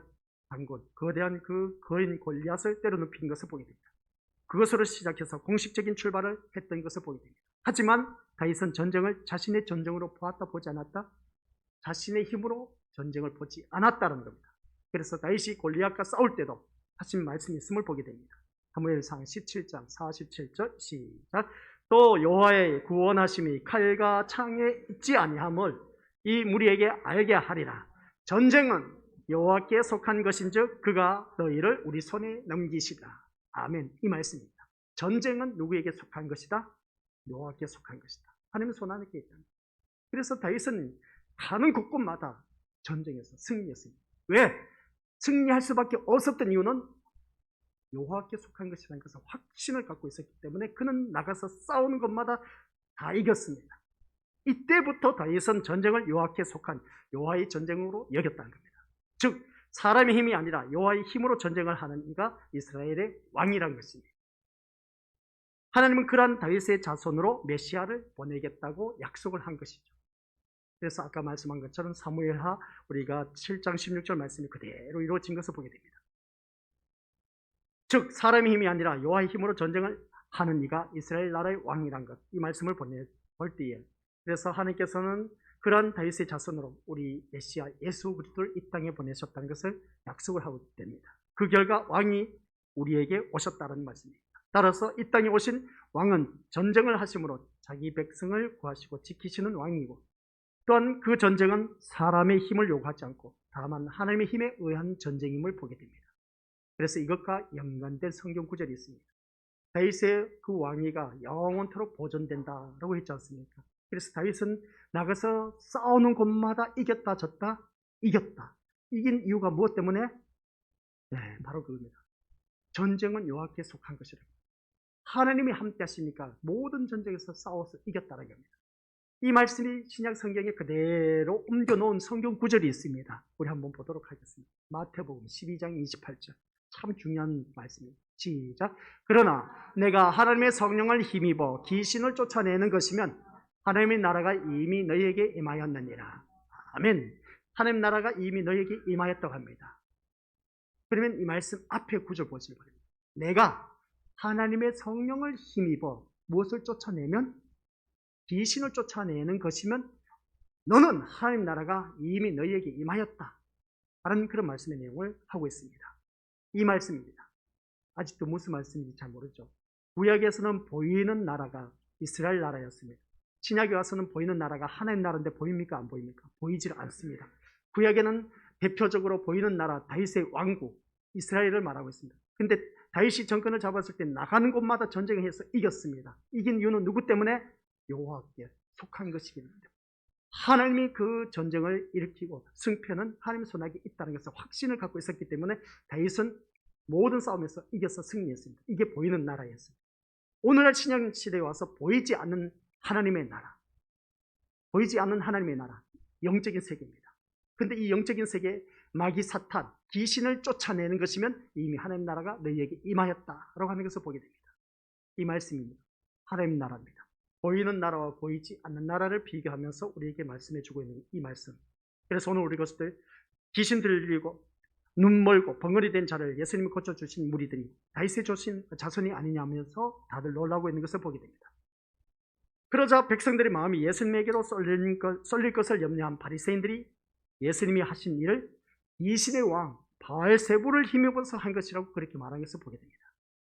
단군, 거대한 그 거인 골리앗을 때려눕힌 것을 보게 됩니다. 그것으로 시작해서 공식적인 출발을 했던 것을 보게 됩니다. 하지만 다윗은 전쟁을 자신의 전쟁으로 보지 않았다? 자신의 힘으로 전쟁을 보지 않았다는 겁니다. 그래서 다윗이 골리앗과 싸울 때도 하신 말씀이 있음을 보게 됩니다. 사무엘상 17장 47절 시작. 또 여호와의 구원하심이 칼과 창에 있지 아니함을 이 무리에게 알게 하리라. 전쟁은 여호와께 속한 것인즉 그가 너희를 우리 손에 넘기시리라. 아멘. 이 말씀입니다. 전쟁은 누구에게 속한 것이다? 여호와께 속한 것이다. 하나님 손 안에 있다. 그래서 다윗은 가는 곳곳마다 전쟁에서 승리했습니다. 왜? 승리할 수밖에 없었던 이유는 여호와께 속한 것이라는 것을 확신을 갖고 있었기 때문에 그는 나가서 싸우는 것마다 다 이겼습니다. 이때부터 다윗은 전쟁을 여호와께 속한 여호와의 전쟁으로 여겼다는 겁니다. 즉 사람의 힘이 아니라 여호와의 힘으로 전쟁을 하는 이가 이스라엘의 왕이라는 것입니다. 하나님은 그러한 다윗의 자손으로 메시아를 보내겠다고 약속을 한 것이죠. 그래서 아까 말씀한 것처럼 사무엘하 우리가 7장 16절 말씀이 그대로 이루어진 것을 보게 됩니다. 즉 사람의 힘이 아니라 여호와의 힘으로 전쟁을 하는 이가 이스라엘 나라의 왕이란 것, 이 말씀을 볼 때에 그래서 하나님께서는 그러한 다윗의 자손으로 우리 메시아 예수 그리스도를 이 땅에 보내셨다는 것을 약속을 하고 됩니다. 그 결과 왕이 우리에게 오셨다는 말씀입니다. 따라서 이 땅에 오신 왕은 전쟁을 하심으로 자기 백성을 구하시고 지키시는 왕이고, 또한 그 전쟁은 사람의 힘을 요구하지 않고 다만 하나님의 힘에 의한 전쟁임을 보게 됩니다. 그래서 이것과 연관된 성경 구절이 있습니다. 다윗의 그 왕위가 영원토록 보존된다라고 했지 않습니까? 그래서 다윗은 나가서 싸우는 곳마다 이겼다 졌다 이겼다. 이긴 이유가 무엇 때문에? 네, 바로 그겁니다. 전쟁은 여호와께 속한 것이라. 하나님이 함께 하시니까 모든 전쟁에서 싸워서 이겼다라는 겁니다. 이 말씀이 신약 성경에 그대로 옮겨놓은 성경 구절이 있습니다. 우리 한번 보도록 하겠습니다. 마태복음 12장 28절. 참 중요한 말씀입니다. 시작. 그러나 내가 하나님의 성령을 힘입어 귀신을 쫓아내는 것이면 하나님의 나라가 이미 너희에게 임하였느니라. 아멘. 하나님 나라가 이미 너희에게 임하였다고 합니다. 그러면 이 말씀 앞에 구절 보시기 바랍니다. 내가 하나님의 성령을 힘입어 무엇을 쫓아내면? 귀신을 쫓아내는 것이면 너는 하나님 나라가 이미 너희에게 임하였다. 라는 그런 말씀의 내용을 하고 있습니다. 이 말씀입니다. 아직도 무슨 말씀인지 잘 모르죠. 구약에서는 보이는 나라가 이스라엘 나라였습니다. 신약에 와서는 보이는 나라가 하나님 나라인데 보입니까? 안 보입니까? 보이질 않습니다. 구약에는 대표적으로 보이는 나라 다윗의 왕국 이스라엘을 말하고 있습니다. 근데 다윗이 정권을 잡았을 때 나가는 곳마다 전쟁을 해서 이겼습니다. 이긴 이유는 누구 때문에? 여호와께 속한 것이기 때문에. 하나님이 그 전쟁을 일으키고 승패는 하나님의 손아래 있다는 것을 확신을 갖고 있었기 때문에 다윗은 모든 싸움에서 이겨서 승리했습니다. 이게 보이는 나라였습니다. 오늘날 신약 시대에 와서 보이지 않는 하나님의 나라, 보이지 않는 하나님의 나라, 영적인 세계입니다. 근데 이 영적인 세계, 마귀 사탄, 귀신을 쫓아내는 것이면 이미 하나님 나라가 너희에게 임하였다라고 하는 것을 보게 됩니다. 이 말씀입니다. 하나님 나라입니다. 보이는 나라와 보이지 않는 나라를 비교하면서 우리에게 말씀해주고 있는 이 말씀. 그래서 오늘 우리 것들 귀신 들리고 눈 멀고 벙어리 된 자를 예수님이 고쳐주신 무리들이 다윗의 자손이 아니냐면서 다들 놀라고 있는 것을 보게 됩니다. 그러자 백성들의 마음이 예수님에게로 쏠릴 것을 염려한 바리새인들이 예수님이 하신 일을 이신의 왕 바알세부를 힘입어서 한 것이라고 그렇게 말한 것을 보게 됩니다.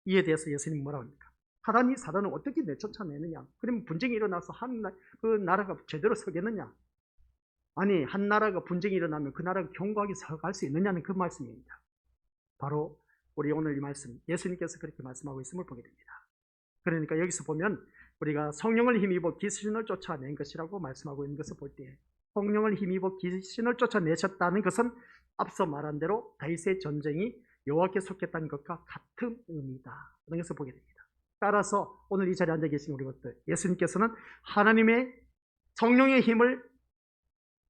이에 대해서 예수님은 뭐라고 합니까? 사단은 어떻게 내쫓아내느냐? 그러면 분쟁이 일어나서 그 나라가 제대로 서겠느냐? 아니, 한 나라가 분쟁이 일어나면 그 나라가 견고하게 서갈 수 있느냐는 그 말씀입니다. 바로 우리 오늘 이 말씀, 예수님께서 그렇게 말씀하고 있음을 보게 됩니다. 그러니까 여기서 보면 우리가 성령을 힘입어 귀신을 쫓아낸 것이라고 말씀하고 있는 것을 볼 때, 성령을 힘입어 귀신을 쫓아내셨다는 것은 앞서 말한 대로 다윗의 전쟁이 여호와께 속했다는 것과 같은 의미다. 그런 것을 보게 됩니다. 따라서 오늘 이 자리에 앉아 계신 우리 것들, 예수님께서는 하나님의 성령의 힘을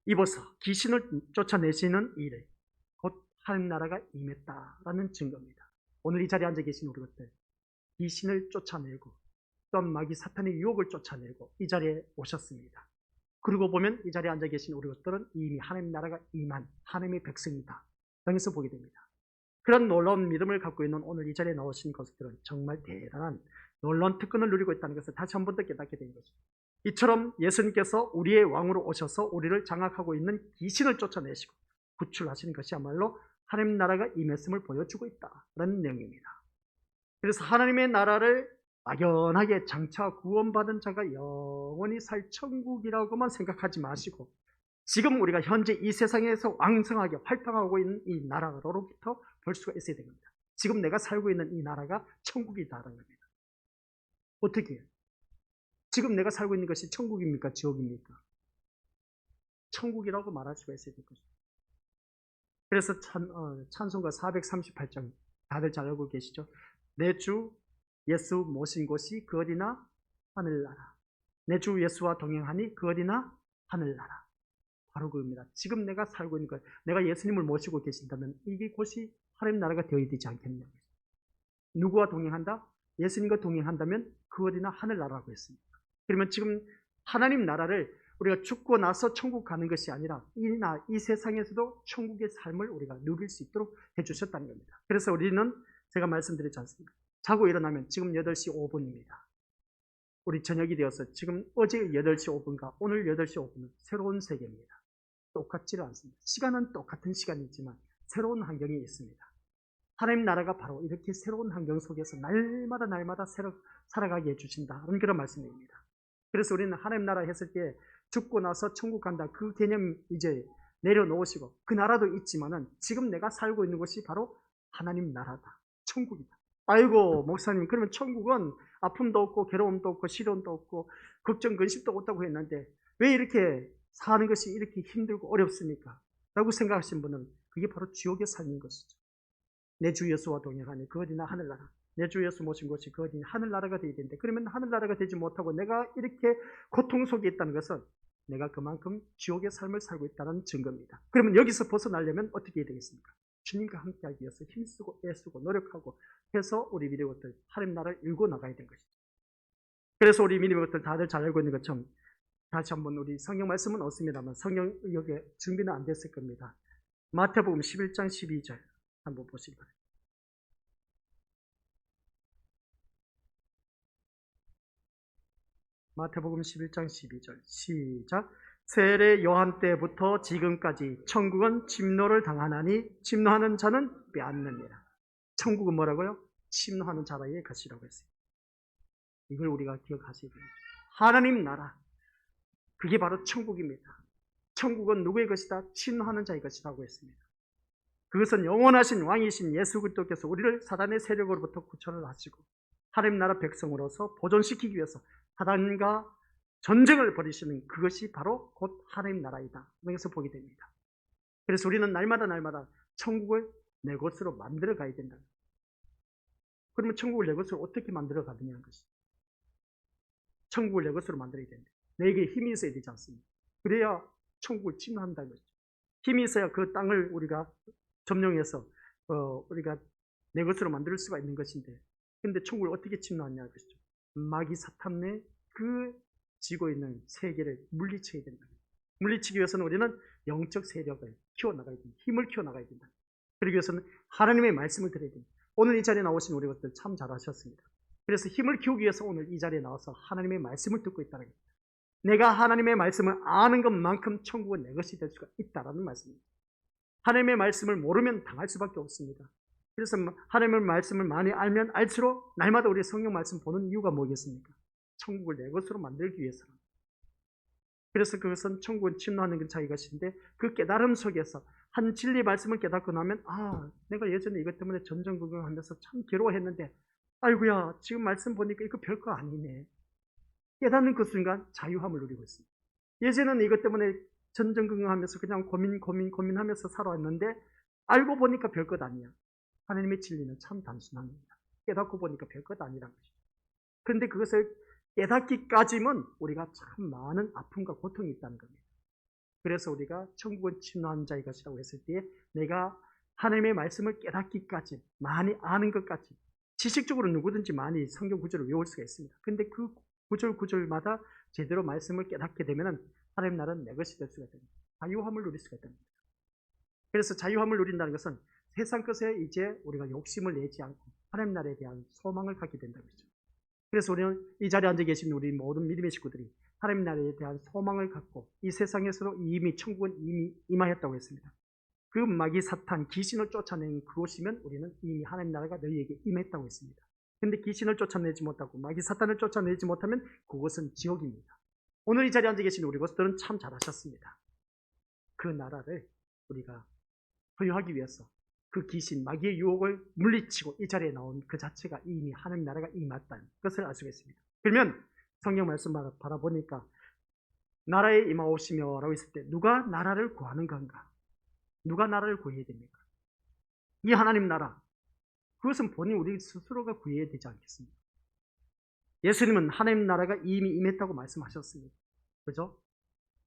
입어서 귀신을 쫓아내시는 일에 곧 하나님 나라가 임했다라는 증거입니다. 오늘 이 자리에 앉아 계신 우리 것들, 귀신을 쫓아내고 또한 마귀 사탄의 유혹을 쫓아내고 이 자리에 오셨습니다. 그리고 보면 이 자리에 앉아 계신 우리 것들은 이미 하나님 나라가 임한 하나님의 백성이다. 여기서 보게 됩니다. 그런 놀라운 믿음을 갖고 있는 오늘 이 자리에 나오신 것들은 정말 대단한 놀라운 특권을 누리고 있다는 것을 다시 한 번 더 깨닫게 된 것입니다. 이처럼 예수님께서 우리의 왕으로 오셔서 우리를 장악하고 있는 귀신을 쫓아내시고 구출하시는 것이야말로 하나님 나라가 임했음을 보여주고 있다는 내용입니다. 그래서 하나님의 나라를 막연하게 장차 구원받은 자가 영원히 살 천국이라고만 생각하지 마시고 지금 우리가 현재 이 세상에서 왕성하게 활동하고 있는 이 나라로부터 볼 수가 있어야 됩니다. 지금 내가 살고 있는 이 나라가 천국이다라는 겁니다. 어떻게 해요? 지금 내가 살고 있는 것이 천국입니까? 지옥입니까? 천국이라고 말할 수가 있어야 될 것입니다. 그래서 찬송가 438장 다들 잘 알고 계시죠? 내 주 예수 모신 곳이 그 어디나 하늘나라. 내 주 예수와 동행하니 그 어디나 하늘나라. 바로 그겁니다. 지금 내가 살고 있는 것, 내가 예수님을 모시고 계신다면 이게 곳이 하나님 나라가 되어야 되지 않겠느냐. 누구와 동행한다? 예수님과 동행한다면 그 어디나 하늘나라라고 했습니다. 그러면 지금 하나님 나라를 우리가 죽고 나서 천국 가는 것이 아니라 이 세상에서도 천국의 삶을 우리가 누릴 수 있도록 해주셨다는 겁니다. 그래서 우리는 제가 말씀드렸지 않습니까? 자고 일어나면 지금 8시 5분입니다. 우리 저녁이 되어서 지금 어제 8시 5분과 오늘 8시 5분은 새로운 세계입니다. 똑같지는 않습니다. 시간은 똑같은 시간이지만 새로운 환경이 있습니다. 하나님 나라가 바로 이렇게 새로운 환경 속에서 날마다 살아가게 해주신다는 그런 말씀입니다. 그래서 우리는 하나님 나라 했을 때 죽고 나서 천국 간다 그 개념 이제 내려놓으시고 그 나라도 있지만은 지금 내가 살고 있는 곳이 바로 하나님 나라다. 천국이다. 아이고 목사님 그러면 천국은 아픔도 없고 괴로움도 없고 시련도 없고 걱정 근심도 없다고 했는데 왜 이렇게 사는 것이 이렇게 힘들고 어렵습니까? 라고 생각하신 분은 그게 바로 지옥의 삶인 것이죠. 내 주 예수와 동행하니 그 어디나 하늘나라. 내 주 예수 모신 곳이 그 어디나 하늘나라가 되어야 되는데 그러면 하늘나라가 되지 못하고 내가 이렇게 고통 속에 있다는 것은 내가 그만큼 지옥의 삶을 살고 있다는 증거입니다. 그러면 여기서 벗어나려면 어떻게 해야 되겠습니까? 주님과 함께하기 위해서 힘쓰고 애쓰고 노력하고 해서 우리 믿음의 것들 하나님 나라를 일고 나가야 되는 것이죠. 그래서 우리 믿음의 것들 다들 잘 알고 있는 것처럼 다시 한번 우리 성경 말씀은 없습니다만 성경 여기에 준비는 안 됐을 겁니다. 마태복음 11장 12절 한번 보시기 바랍니다. 마태복음 11장 12절 시작. 세례 요한 때부터 지금까지 천국은 침노를 당하나니 침노하는 자는 빼앗느니라. 천국은 뭐라고요? 침노하는 자의 것이라고 했어요. 이걸 우리가 기억하셔야 됩니다. 하나님 나라 그게 바로 천국입니다. 천국은 누구의 것이다? 침노하는 자의 것이라고 했습니다. 그것은 영원하신 왕이신 예수 그리스도께서 우리를 사단의 세력으로부터 구원을 하시고 하나님 나라 백성으로서 보존시키기 위해서 사단과 전쟁을 벌이시는 그것이 바로 곧 하나님 나라이다. 여기서 보게 됩니다. 그래서 우리는 날마다 천국을 내 것으로 만들어 가야 된다. 그러면 천국을 내 것으로 어떻게 만들어 가느냐는 것이죠. 천국을 내 것으로 만들어야 된다. 내게 힘이 있어야 되지 않습니까? 그래야 천국을 침노한다는 것이죠. 힘이 있어야 그 땅을 우리가 점령해서 우리가 내 것으로 만들 수가 있는 것인데 근데 천국을 어떻게 침노하냐는 것이죠. 마귀 사탄의 그 지고 있는 세계를 물리쳐야 된다. 물리치기 위해서는 우리는 영적 세력을 키워나가야 된다. 힘을 키워나가야 된다. 그러기 위해서는 하나님의 말씀을 들어야 된다. 오늘 이 자리에 나오신 우리 것들 참 잘하셨습니다. 그래서 힘을 키우기 위해서 오늘 이 자리에 나와서 하나님의 말씀을 듣고 있다는 겁니다. 내가 하나님의 말씀을 아는 것만큼 천국은 내 것이 될 수가 있다는 말씀입니다. 하나님의 말씀을 모르면 당할 수밖에 없습니다. 그래서 하나님의 말씀을 많이 알면 알수록 날마다 우리 성경 말씀 보는 이유가 뭐겠습니까? 천국을 내 것으로 만들기 위해서는. 그래서 그것은 천국은 침노하는 자의 것인데 그 깨달음 속에서 한 진리 말씀을 깨닫고 나면 내가 예전에 이것 때문에 전전긍긍하면서 참 괴로워했는데 아이고야 지금 말씀 보니까 이거 별거 아니네. 깨닫는 그 순간 자유함을 누리고 있습니다. 예전에는 이것 때문에 전전긍긍하면서 그냥 고민하면서 살아왔는데 알고 보니까 별것 아니야. 하나님의 진리는 참 단순합니다. 깨닫고 보니까 별것 아니라는 것이죠. 그런데 그것을 깨닫기까지는 우리가 참 많은 아픔과 고통이 있다는 겁니다. 그래서 우리가 천국은 침노한 자의 것이라고 했을 때 내가 하나님의 말씀을 깨닫기까지 많이 아는 것까지 지식적으로 누구든지 많이 성경 구절을 외울 수가 있습니다. 그런데 그 구절마다 제대로 말씀을 깨닫게 되면 하나님 나라는 내 것이 될 수가 됩니다. 자유함을 누릴 수가 있답니다. 그래서 자유함을 누린다는 것은 세상 것에 이제 우리가 욕심을 내지 않고 하나님 나라에 대한 소망을 갖게 된다는 거죠. 그래서 우리는 이 자리에 앉아 계신 우리 모든 믿음의 식구들이 하나님 나라에 대한 소망을 갖고 이 세상에서도 이미 천국은 이미 임하였다고 했습니다. 그 마귀 사탄 귀신을 쫓아낸 그곳이면 우리는 이미 하나님 나라가 너희에게 임했다고 했습니다. 그런데 귀신을 쫓아내지 못하고 마귀 사탄을 쫓아내지 못하면 그곳은 지옥입니다. 오늘 이 자리에 앉아 계신 우리 것들은 참 잘하셨습니다. 그 나라를 우리가 소유하기 위해서 그 귀신, 마귀의 유혹을 물리치고 이 자리에 나온 그 자체가 이미 하나님 나라가 임했다는 것을 알 수가 있습니다. 그러면 성경 말씀 바라보니까 나라에 임하오시며 라고 했을 때 누가 나라를 구하는 건가? 누가 나라를 구해야 됩니까? 이 하나님 나라, 그것은 본인 우리 스스로가 구해야 되지 않겠습니까? 예수님은 하나님 나라가 이미 임했다고 말씀하셨습니다. 그죠?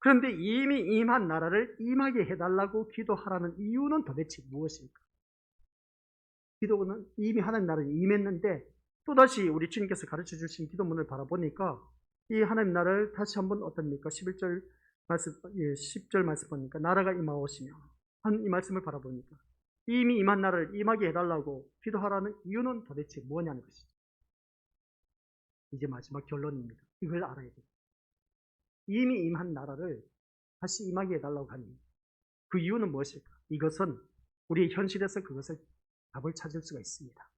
그런데 이미 임한 나라를 임하게 해달라고 기도하라는 이유는 도대체 무엇일까? 기도는 이미 하나님 나라에 임했는데 또다시 우리 주님께서 가르쳐 주신 기도문을 바라보니까 이 하나님 나라를 다시 한번 어떻습니까? 11절 말씀, 10절 말씀 보니까 나라가 임하오시며 한 이 말씀을 바라보니까 이미 임한 나라를 임하게 해달라고 기도하라는 이유는 도대체 뭐냐는 것이죠. 이제 마지막 결론입니다. 이걸 알아야 돼요. 이미 임한 나라를 다시 임하게 해달라고 하니 그 이유는 무엇일까? 이것은 우리의 현실에서 그것을 답을 찾을 수가 있습니다.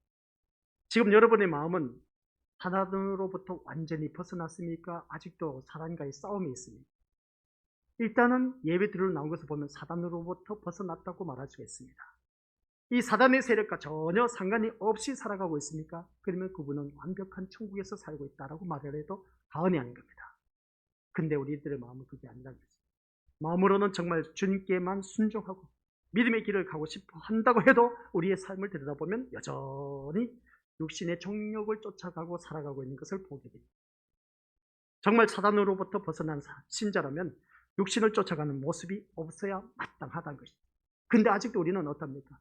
지금 여러분의 마음은 사단으로부터 완전히 벗어났습니까? 아직도 사단과의 싸움이 있습니다. 일단은 예배 드리러 나온 것을 보면 사단으로부터 벗어났다고 말할 수가 있습니다. 이 사단의 세력과 전혀 상관이 없이 살아가고 있습니까? 그러면 그분은 완벽한 천국에서 살고 있다라고 말을 해도 과언이 아닌 겁니다. 근데 우리들의 마음은 그게 아니라는 거죠. 마음으로는 정말 주님께만 순종하고 믿음의 길을 가고 싶어 한다고 해도 우리의 삶을 들여다보면 여전히 육신의 정욕을 쫓아가고 살아가고 있는 것을 보게 됩니다. 정말 사단으로부터 벗어난 신자라면 육신을 쫓아가는 모습이 없어야 마땅하다는 것입니다. 근데 아직도 우리는 어떻습니까?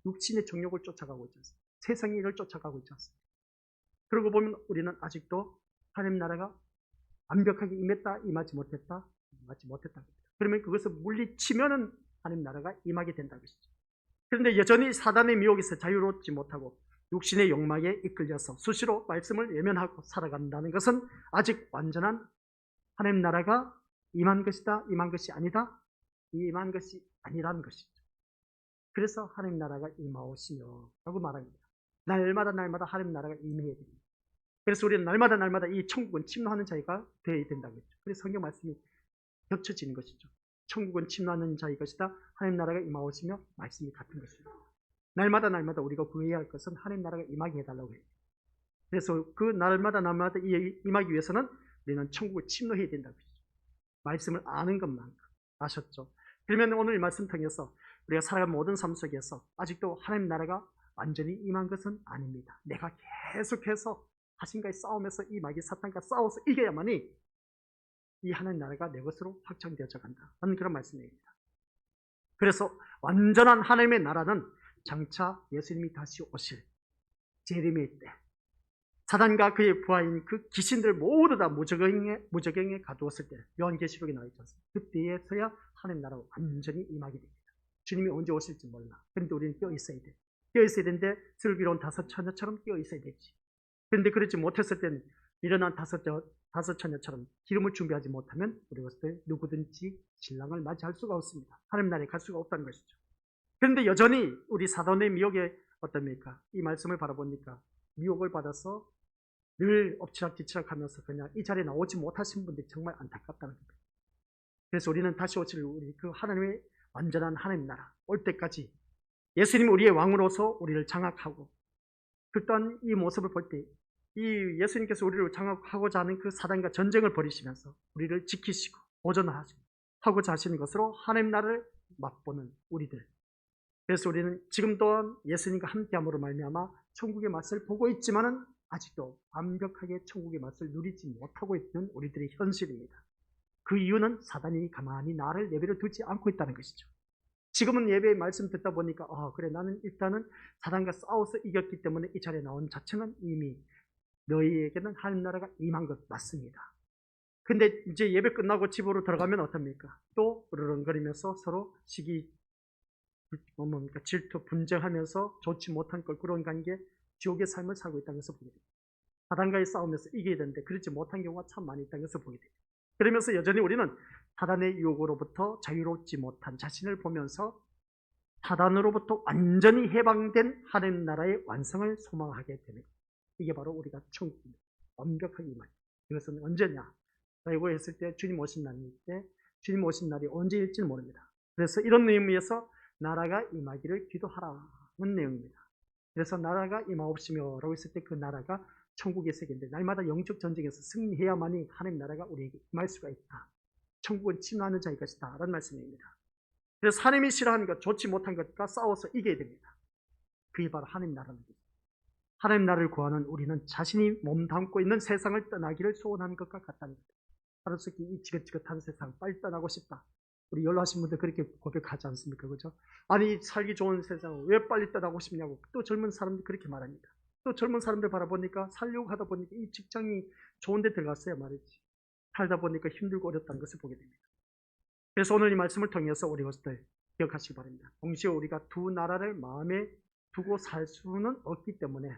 육신의 정욕을 쫓아가고 있지 않습니까? 세상의 일을 쫓아가고 있지 않습니까? 그러고 보면 우리는 아직도 하나님 나라가 완벽하게 임했다, 임하지 못했다, 임하지 못했다. 그러면 그것을 물리치면은 하나님 나라가 임하게 된다는 것이죠. 그런데 여전히 사단의 미혹에서 자유롭지 못하고 육신의 욕망에 이끌려서 수시로 말씀을 외면하고 살아간다는 것은 아직 완전한 하나님 나라가 임한 것이다, 임한 것이 아니다, 임한 것이 아니라는 것이죠. 그래서 하나님 나라가 임하오시며 라고 말합니다. 날마다 날마다 하나님 나라가 임해야 됩니다. 그래서 우리는 날마다 날마다 이 천국은 침노하는 자가 되어야 된다고 했죠. 그래서 성경 말씀이 겹쳐지는 것이죠. 천국은 침노하는 자의 것이다. 하나님 나라가 임하오시며 말씀이 같은 것입니다. 날마다 날마다 우리가 구해야 할 것은 하나님 나라가 임하게 해달라고 해요. 그래서 그 날마다 날마다 임하기 위해서는 우리는 천국을 침노해야 된다고 했죠. 말씀을 아는 것만큼. 아셨죠? 그러면 오늘 이 말씀 통해서 우리가 살아가는 모든 삶 속에서 아직도 하나님 나라가 완전히 임한 것은 아닙니다. 내가 계속해서 자신과의 싸움에서 이 마귀 사탄과 싸워서 이겨야만이 이 하나님 나라가 내 것으로 확장되어져 간다 하는 그런 말씀입니다. 그래서 완전한 하나님의 나라는 장차 예수님이 다시 오실 재림의 때 사단과 그의 부하인 그 귀신들 모두 다 무저갱에 가두었을 때 요한계시록에 나와 있지 않습니까? 그때에서야 하나님 나라가 완전히 임하게 됩니다. 주님이 언제 오실지 몰라. 그런데 우리는 깨어있어야 돼. 깨어있어야 되는데 슬기로운 다섯 처녀처럼 깨어있어야 되지. 그런데 그렇지 못했을 때는 일어난 다섯 처녀처럼 기름을 준비하지 못하면 우리가 누구든지 신랑을 맞이할 수가 없습니다. 하나님 나라에 갈 수가 없다는 것이죠. 그런데 여전히 우리 사단의 미혹에 어떻습니까? 이 말씀을 바라보니까 미혹을 받아서 늘 엎치락뒤치락 하면서 그냥 이 자리에 나오지 못하신 분들이 정말 안타깝다는 겁니다. 그래서 우리는 다시 오실 우리 그 하나님의 완전한 하나님 나라 올 때까지 예수님 우리의 왕으로서 우리를 장악하고 그딴 이 모습을 볼 때 이 예수님께서 우리를 장악하고자 하는 그 사단과 전쟁을 벌이시면서 우리를 지키시고 보존하고자 하시는 것으로 하나님 나라를 맛보는 우리들. 그래서 우리는 지금 또한 예수님과 함께함으로 말미암아 천국의 맛을 보고 있지만은 아직도 완벽하게 천국의 맛을 누리지 못하고 있는 우리들의 현실입니다. 그 이유는 사단이 가만히 나를 내버려 두지 않고 있다는 것이죠. 지금은 예배의 말씀 듣다 보니까 그래 나는 일단은 사단과 싸워서 이겼기 때문에 이 자리에 나온 자체는 이미 너희에게는 하나님 나라가 임한 것 맞습니다. 근데 이제 예배 끝나고 집으로 들어가면 어떻습니까? 또 으르렁거리면서 서로 질투, 분쟁하면서 좋지 못한 껄끄러운 관계, 지옥의 삶을 살고 있다는 것을 보게 됩니다. 사단과의 싸움에서 이겨야 되는데 그렇지 못한 경우가 참 많이 있다는 것을 보게 됩니다. 그러면서 여전히 우리는 사단의 유혹으로부터 자유롭지 못한 자신을 보면서 사단으로부터 완전히 해방된 하나님 나라의 완성을 소망하게 됩니다. 이게 바로 우리가 천국입니다. 완벽하게 임하기. 이것은 언제냐? 라고 했을 때 주님 오신 날일 때 주님 오신 날이 언제일지는 모릅니다. 그래서 이런 의미에서 나라가 임하기를 기도하라는 내용입니다. 그래서 나라가 임하옵시며 라고 했을 때 그 나라가 천국의 세계인데 날마다 영적 전쟁에서 승리해야만이 하나님 나라가 우리에게 임할 수가 있다. 천국은 침노하는 자의 것이다 라는 말씀입니다. 그래서 하나님이 싫어하는 것, 좋지 못한 것과 싸워서 이겨야 됩니다. 그게 바로 하나님 나라는 것입니다. 하나님 나라를 구하는 우리는 자신이 몸담고 있는 세상을 떠나기를 소원하는 것과 같다는 겁니다. 하루속히 이 지긋지긋한 세상 빨리 떠나고 싶다. 우리 연로하신 분들 그렇게 고백하지 않습니까? 그죠? 아니 살기 좋은 세상을 왜 빨리 떠나고 싶냐고 또 젊은 사람들이 그렇게 말합니다. 또 젊은 사람들 바라보니까 살려고 하다 보니까 이 직장이 좋은 데 들어갔어야 말이지. 살다 보니까 힘들고 어렵다는 것을 보게 됩니다. 그래서 오늘 이 말씀을 통해서 우리 것들 기억하시기 바랍니다. 동시에 우리가 두 나라를 마음에 두고 살 수는 없기 때문에,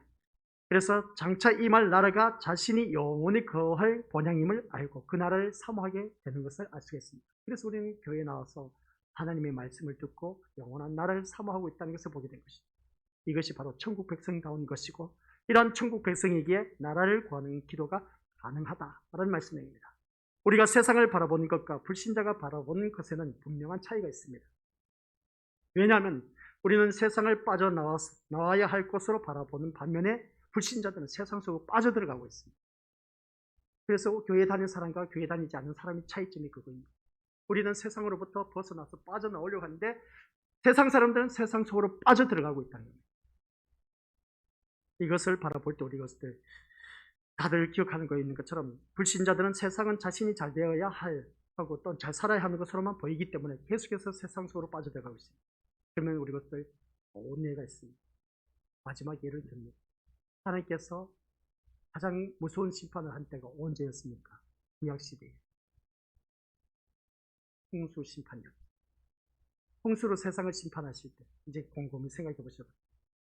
그래서 장차 임할 나라가 자신이 영원히 거할 본향임을 알고 그 나라를 사모하게 되는 것을 알 수가 있습니다. 그래서 우리는 교회에 나와서 하나님의 말씀을 듣고 영원한 나라를 사모하고 있다는 것을 보게 된 것입니다. 이것이 바로 천국 백성다운 것이고, 이러한 천국 백성에게 나라를 구하는 기도가 가능하다라는 말씀입니다. 우리가 세상을 바라보는 것과 불신자가 바라보는 것에는 분명한 차이가 있습니다. 왜냐하면 우리는 세상을 빠져나와야 할 것으로 바라보는 반면에 불신자들은 세상 속으로 빠져들어가고 있습니다. 그래서 교회 다니는 사람과 교회 다니지 않는 사람의 차이점이 그거입니다. 우리는 세상으로부터 벗어나서 빠져나오려고 하는데 세상 사람들은 세상 속으로 빠져들어가고 있다는 겁니다. 이것을 바라볼 때 우리 것들 다들 기억하는 거 있는 것처럼 불신자들은 세상은 자신이 잘 되어야 하고 또 잘 살아야 하는 것으로만 보이기 때문에 계속해서 세상 속으로 빠져들어가고 있습니다. 그러면 우리 것들 좋은 예가 있습니다. 마지막 예를 듭니다. 하나님께서 가장 무서운 심판을 한 때가 언제였습니까? 구약시대에 홍수 심판이었죠. 홍수로 세상을 심판하실 때 이제 곰곰이 생각해 보셔도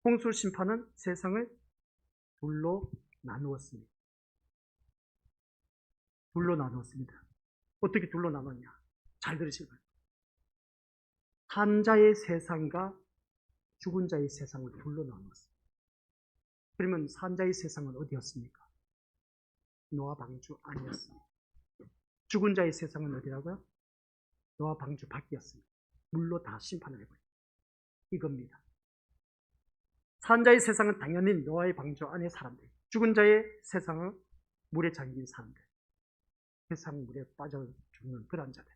홍수 심판은 세상을 둘로 나누었습니다. 둘로 나누었습니다. 어떻게 둘로 나눴냐? 잘 들으시기 바랍니다. 산자의 세상과 죽은 자의 세상을 둘로 나누었습니다. 그러면 산자의 세상은 어디였습니까? 노아 방주 안이었습니다. 죽은 자의 세상은 어디라고요? 노아 방주 밖이었습니다. 물로 다 심판을 해버립니다. 이겁니다. 산자의 세상은 당연히 노아의 방주 안의 사람들, 죽은 자의 세상은 물에 잠긴 사람들, 세상 물에 빠져 죽는 그런 자들.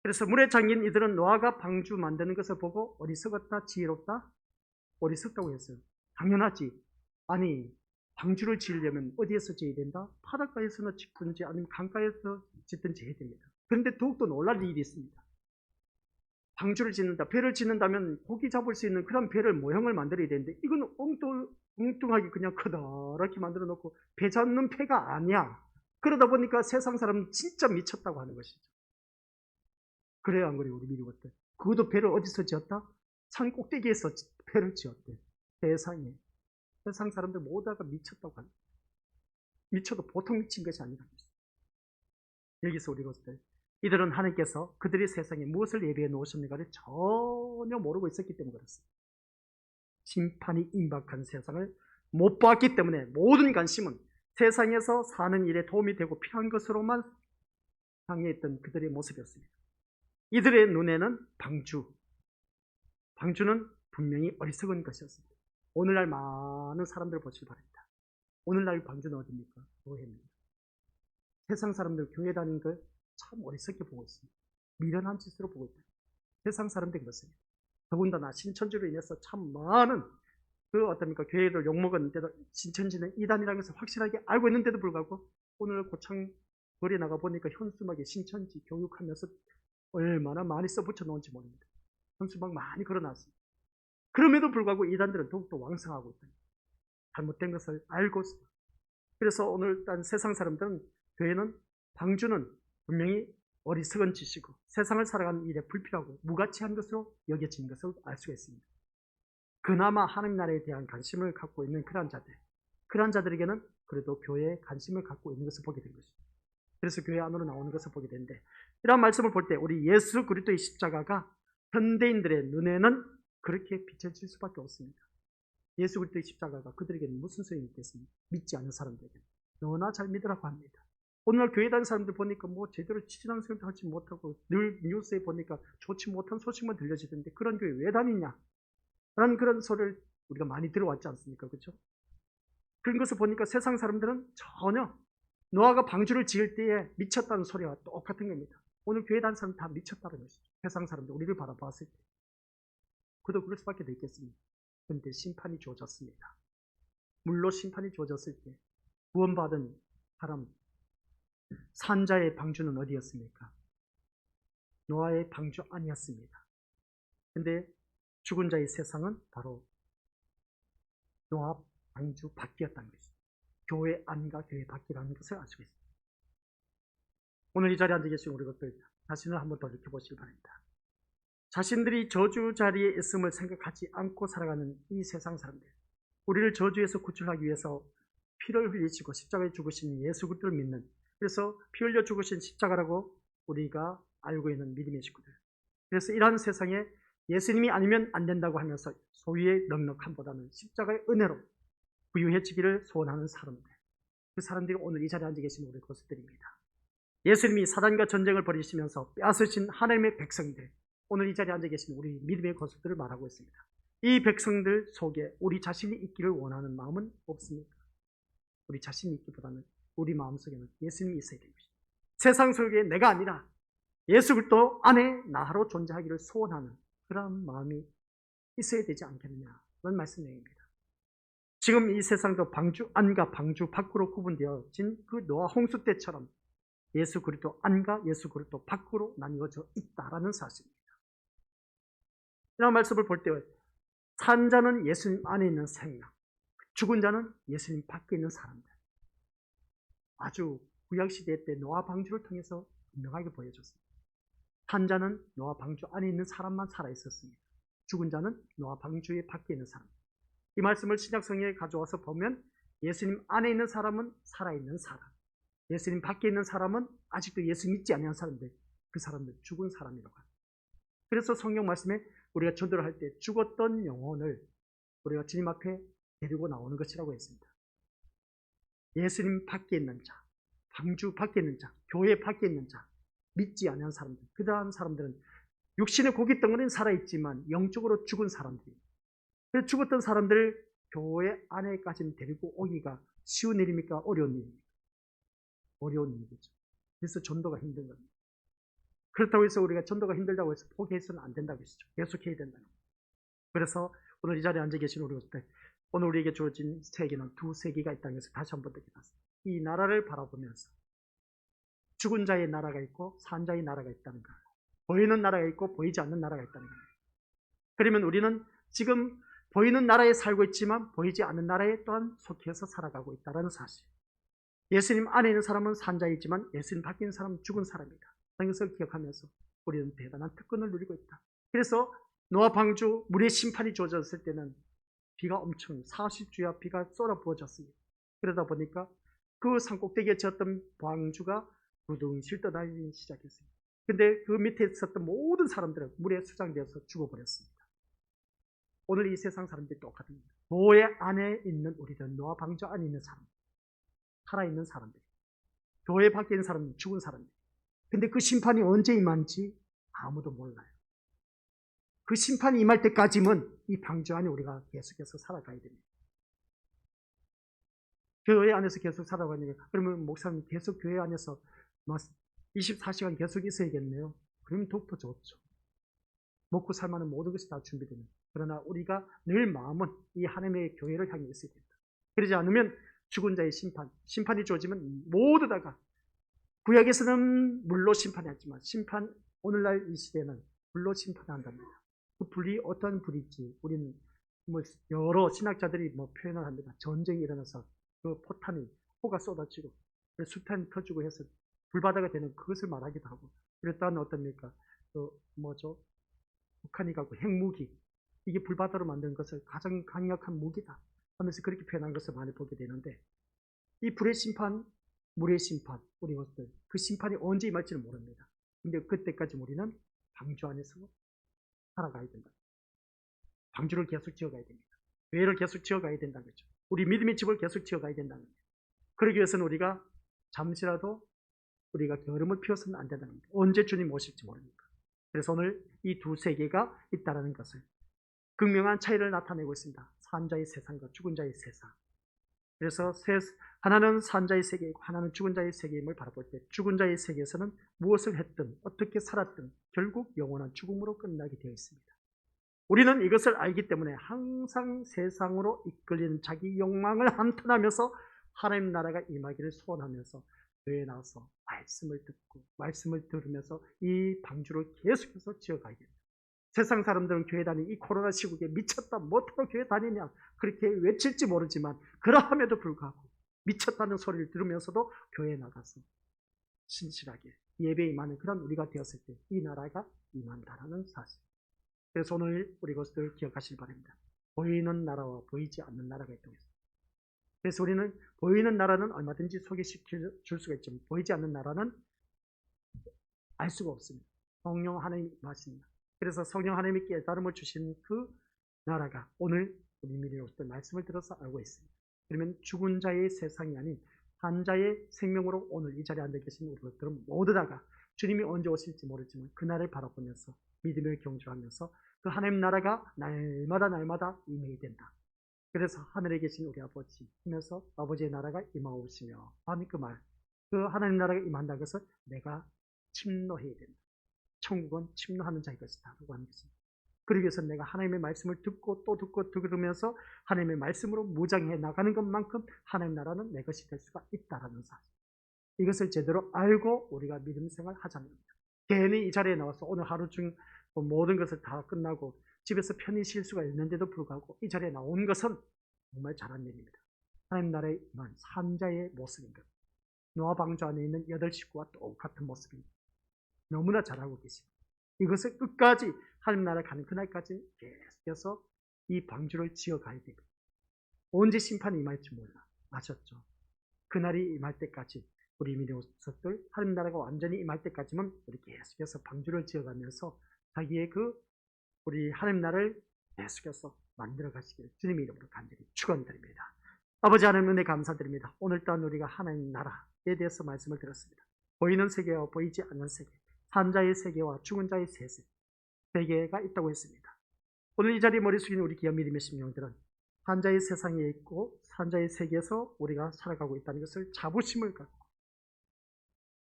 그래서 물에 잠긴 이들은 노아가 방주 만드는 것을 보고 어리석었다, 지혜롭다, 어리석다고 했어요. 당연하지. 아니, 방주를 지으려면 어디에서 지어야 된다? 바닷가에서나 짓든지 아니면 강가에서 짓든지 해야 됩니다. 그런데 더욱더 놀랄 일이 있습니다. 방주를 짓는다, 배를 짓는다면 고기 잡을 수 있는 그런 배를 모형을 만들어야 되는데 이건 엉뚱하게 그냥 커다랗게 만들어 놓고 배 잡는 배가 아니야. 그러다 보니까 세상 사람은 진짜 미쳤다고 하는 것이죠. 그래야 안 그래요, 우리 미국 것들. 그것도 배를 어디서 지었다? 산 꼭대기에서 배를 지었대. 세상에. 세상 사람들 모두가 미쳤다고 합니다. 미쳐도 보통 미친 것이 아니라는 것입니다. 여기서 우리 것들. 이들은 하나님께서 그들이 세상에 무엇을 예비해 놓으셨는가를 전혀 모르고 있었기 때문에 그렇습니다. 심판이 임박한 세상을 못 봤기 때문에 모든 관심은 세상에서 사는 일에 도움이 되고 필요한 것으로만 향해 있던 그들의 모습이었습니다. 이들의 눈에는 방주는 분명히 어리석은 것이었습니다. 오늘날 많은 사람들을 보시기 바랍니다. 오늘날 방주는 어디입니까? 교회입니다. 세상 사람들 교회 다니는 걸 참 어리석게 보고 있습니다. 미련한 짓으로 보고 있다. 세상 사람들이 그렇습니다. 더군다나 신천지로 인해서 참 많은 교회를 욕먹었는데도 신천지는 이단이라는 것을 확실하게 알고 있는데도 불구하고 오늘 고창 거리에 나가 보니까 현수막에 신천지 교육하면서 얼마나 많이 써붙여 놓은지 모릅니다. 현수막 많이 걸어놨습니다. 그럼에도 불구하고 이단들은 더욱더 왕성하고 있다. 잘못된 것을 알고 있습니다. 그래서 오늘 딴 세상 사람들은 교회는 방주는 분명히 어리석은 짓이고 세상을 살아가는 일에 불필요하고 무가치한 것으로 여겨지는 것을 알 수가 있습니다. 그나마 하나님 나라에 대한 관심을 갖고 있는 그런 자들에게는 그래도 교회에 관심을 갖고 있는 것을 보게 된 것입니다. 그래서 교회 안으로 나오는 것을 보게 되는데, 이런 말씀을 볼 때 우리 예수 그리스도의 십자가가 현대인들의 눈에는 그렇게 비춰질 수밖에 없습니다. 예수 그리스도의 십자가가 그들에게는 무슨 소용이 있겠습니까? 믿지 않는 사람들에게 너나 잘 믿으라고 합니다. 오늘날 교회 다니는 사람들 보니까 제대로 신앙생활도 하지 못하고 늘 뉴스에 보니까 좋지 못한 소식만 들려지던데 그런 교회 왜 다니냐? 라는 그런 소리를 우리가 많이 들어왔지 않습니까? 그렇죠? 그런 것을 보니까 세상 사람들은 전혀 노아가 방주를 지을 때에 미쳤다는 소리와 똑같은 겁니다. 오늘 교회 다니는 사람은 다 미쳤다는 것이죠. 세상 사람들 우리를 바라봤을 때. 그도 그럴 수밖에 없겠습니다. 그런데 심판이 주어졌습니다. 물로 심판이 주어졌을 때 구원받은 사람, 산자의 방주는 어디였습니까? 노아의 방주 아니었습니다. 근데 죽은 자의 세상은 바로 노아 방주 밖이었다는 것입니다. 교회 안과 교회 밖이라는 것을 알 수 있습니다. 오늘 이 자리에 앉아 계신 우리 것들 자신을 한번 돌이켜보시기 바랍니다. 자신들이 저주 자리에 있음을 생각하지 않고 살아가는 이 세상 사람들, 우리를 저주에서 구출하기 위해서 피를 흘리시고 십자가에 죽으신 예수 그리스도를 믿는, 그래서 피 흘려 죽으신 십자가라고 우리가 알고 있는 믿음의 식구들, 그래서 이러한 세상에 예수님이 아니면 안 된다고 하면서 소유의 넉넉함보다는 십자가의 은혜로 부유해지기를 소원하는 사람들, 그 사람들이 오늘 이 자리에 앉아 계신 우리 것들입니다. 예수님이 사단과 전쟁을 벌이시면서 빼앗으신 하나님의 백성들, 오늘 이 자리에 앉아 계신 우리 믿음의 것들을 말하고 있습니다. 이 백성들 속에 우리 자신이 있기를 원하는 마음은 없습니까? 우리 자신이 있기보다는 우리 마음속에는 예수님이 있어야 됩니다. 세상 속에 내가 아니라 예수 그리스도 안에 나로 존재하기를 소원하는 그런 마음이 있어야 되지 않겠느냐, 그런 말씀 내용입니다. 지금 이 세상도 방주 안과 방주 밖으로 구분되어진 그 노아 홍수 때처럼 예수 그리스도 안과 예수 그리스도 밖으로 나뉘어져 있다라는 사실입니다. 이런 말씀을 볼 때 산 자는 예수님 안에 있는 생명, 죽은 자는 예수님 밖에 있는 사람들, 아주 구약시대 때 노아 방주를 통해서 분명하게 보여줬습니다. 산 자는 노아 방주 안에 있는 사람만 살아있었습니다. 죽은 자는 노아 방주의 밖에 있는 사람. 이 말씀을 신약성경에 가져와서 보면 예수님 안에 있는 사람은 살아있는 사람, 예수님 밖에 있는 사람은 아직도 예수 믿지 않는 사람들, 그 사람들 죽은 사람이라고 합니다. 그래서 성경 말씀에 우리가 전도를 할 때 죽었던 영혼을 우리가 주님 앞에 데리고 나오는 것이라고 했습니다. 예수님 밖에 있는 자, 방주 밖에 있는 자, 교회 밖에 있는 자, 믿지 않는 사람들, 그 다음 사람들은 육신의 고기 덩어리는 살아있지만 영적으로 죽은 사람들입니다. 그래서 죽었던 사람들을 교회 안에까지 데리고 오기가 쉬운 일입니까? 어려운 일입니까? 어려운 일이죠. 그래서 전도가 힘든 겁니다. 그렇다고 해서 우리가 전도가 힘들다고 해서 포기해서는 안 된다고 했죠. 계속해야 된다는 거예요. 그래서 오늘 이 자리에 앉아 계신 우리 것들, 오늘 우리에게 주어진 세계는 두 세계가 있다는 것을 다시 한번 느껴봤습니다. 이 나라를 바라보면서 죽은 자의 나라가 있고 산 자의 나라가 있다는 거예요. 보이는 나라가 있고 보이지 않는 나라가 있다는 거예요. 그러면 우리는 지금 보이는 나라에 살고 있지만 보이지 않는 나라에 또한 속해서 살아가고 있다는 사실. 예수님 안에 있는 사람은 산 자이지만 예수님 밖에 있는 사람은 죽은 사람이다. 이것을 기억하면서 우리는 대단한 특권을 누리고 있다. 그래서 노아 방주 물의 심판이 주어졌을 때는 비가 엄청 40주야 비가 쏟아 부어졌습니다. 그러다 보니까 그 산꼭대기에 지었던 방주가 두둥실 떠다니기 시작했습니다. 근데 그 밑에 있었던 모든 사람들은 물에 수장되어서 죽어버렸습니다. 오늘 이 세상 사람들이 똑같습니다. 노예 안에 있는 우리들, 노아 방주 안에 있는 사람, 살아있는 사람들, 교회 밖에 있는 사람들, 죽은 사람들. 근데 그 심판이 언제 임한지 아무도 몰라요. 그 심판이 임할 때까지는 이 방주 안에 우리가 계속해서 살아가야 됩니다. 교회 안에서 계속 살아가니까, 그러면 목사님 계속 교회 안에서 24시간 계속 있어야겠네요. 그러면 더욱더 좋죠. 먹고 살만한 모든 것이 다 준비됩니다. 그러나 우리가 늘 마음은 이 하나님의 교회를 향해 있어야 됩니다. 그러지 않으면 죽은 자의 심판이 주어지면 모두 다가, 구약에서는 물로 심판했지만 오늘날 이 시대는 불로 심판한답니다. 그 불이 어떤 불일지 우리는 여러 신학자들이 표현을 합니다. 전쟁이 일어나서 그 포탄이 호가 쏟아지고 수탄이 터지고 해서 불바다가 되는 그것을 말하기도 하고, 그랬다는 어떻습니까? 북한이 갖고 핵무기, 이게 불바다로 만든 것을 가장 강력한 무기다 하면서 그렇게 표현한 것을 많이 보게 되는데, 이 불의 심판, 물의 심판, 우리 것들 그 심판이 언제 임할지는 모릅니다. 근데 그때까지 우리는 방주 안에서 살아가야 된다. 방주를 계속 지어가야 됩니다. 교회를 계속 지어가야 된다는 거죠. 우리 믿음의 집을 계속 지어가야 된다는 거죠. 그러기 위해서는 우리가 잠시라도 우리가 게으름을 피워서는 안 된다는 겁니다. 언제 주님 오실지 모릅니까? 그래서 오늘 이 두 세계가 있다는 것을 극명한 차이를 나타내고 있습니다. 산 자의 세상과 죽은 자의 세상. 그래서 하나는 산 자의 세계이고 하나는 죽은 자의 세계임을 바라볼 때, 죽은 자의 세계에서는 무엇을 했든 어떻게 살았든 결국 영원한 죽음으로 끝나게 되어 있습니다. 우리는 이것을 알기 때문에 항상 세상으로 이끌리는 자기 욕망을 한탄하면서 하나님 나라가 임하기를 소원하면서 교회에 나와서 말씀을 듣고 말씀을 들으면서 이 방주를 계속해서 지어가야 됩니다. 세상 사람들은 교회 다니는 이 코로나 시국에 미쳤다, 뭐하러 교회 다니냐 그렇게 외칠지 모르지만 그러함에도 불구하고 미쳤다는 소리를 들으면서도 교회에 나가서 신실하게 예배에 임하는 그런 우리가 되었을 때 이 나라가 임한다라는 사실. 그래서 오늘 우리 것들 기억하시기 바랍니다. 보이는 나라와 보이지 않는 나라가 있다고 했습니다. 그래서 우리는 보이는 나라는 얼마든지 소개시켜 줄 수가 있지만 보이지 않는 나라는 알 수가 없습니다. 성령 하나님이 임하십니다. 그래서 성령 하나님이 깨달음을 주신 그 나라가 오늘 우리 미리로서 말씀을 들어서 알고 있습니다. 그러면 죽은 자의 세상이 아닌 산 자의 생명으로 오늘 이 자리에 앉아 계신 우리 것들은 모두 다가 주님이 언제 오실지 모르지만 그날을 바라보면서 믿음을 경주하면서 그 하나님 나라가 날마다 임해야 된다. 그래서 하늘에 계신 우리 아버지 하면서 아버지의 나라가 임하오시며 하는 그 말, 그 하나님 나라가 임한다는 것을 내가 침노해야 된다. 천국은 침노하는 자의 것이다 라고 하는 것입니다. 그러기 위해서 내가 하나님의 말씀을 듣고 또 듣고 들으면서 하나님의 말씀으로 무장해 나가는 것만큼 하나님 나라는 내 것이 될 수가 있다라는 사실. 이것을 제대로 알고 우리가 믿음 생활 하자는 겁니다. 괜히 이 자리에 나와서 오늘 하루 중 모든 것을 다 끝나고 집에서 편히 쉴 수가 있는데도 불구하고 이 자리에 나온 것은 정말 잘한 일입니다. 하나님 나라의 임한 산자의 모습인 것. 노아 방주 안에 있는 8식구와 똑같은 모습입니다. 너무나 잘하고 계십니다. 이것을 끝까지 하나님 나라 가는 그날까지 계속해서 이 방주를 지어가야 됩니다. 언제 심판이 임할지 몰라. 아셨죠? 그날이 임할 때까지 우리 미래오석들 하나님 나라가 완전히 임할 때까지만 우리 계속해서 방주를 지어가면서 자기의 그 우리 하나님 나라를 계속해서 만들어 가시길 주님의 이름으로 간절히 축원드립니다. 아버지 하나님 은혜 감사드립니다. 오늘 또한 우리가 하나님 나라에 대해서 말씀을 들었습니다. 보이는 세계와 보이지 않는 세계, 산자의 세계와 죽은 자의 세계가 있다고 했습니다. 오늘 이 자리에 머리 숙인 우리 귀한 믿음의 심령들은 산자의 세상에 있고 산자의 세계에서 우리가 살아가고 있다는 것을 자부심을 갖고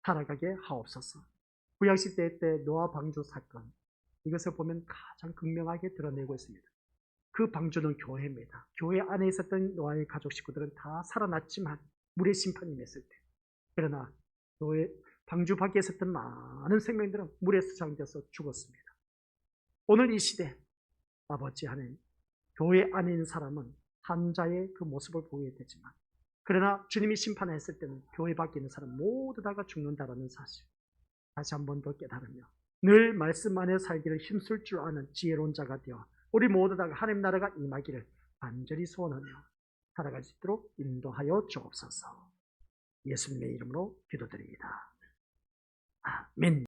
살아가게 하옵소서. 구약시대 때 노아 방주 사건, 이것을 보면 가장 극명하게 드러내고 있습니다. 그 방주는 교회입니다. 교회 안에 있었던 노아의 가족 식구들은 다 살아났지만 물의 심판이 임했을 때, 그러나 방주 밖에 있었던 많은 생명들은 물에 수장되어서 죽었습니다. 오늘 이 시대 아버지 하나님, 교회 안에 있는 사람은 산자의 그 모습을 보게 되지만 그러나 주님이 심판했을 때는 교회 밖에 있는 사람 모두 다가 죽는다라는 사실 다시 한 번 더 깨달으며 늘 말씀 안에 살기를 힘쓸 줄 아는 지혜로운 자가 되어 우리 모두 다가 하나님 나라가 임하기를 간절히 소원하며 살아갈 수 있도록 인도하여 주옵소서. 예수님의 이름으로 기도드립니다. 아멘.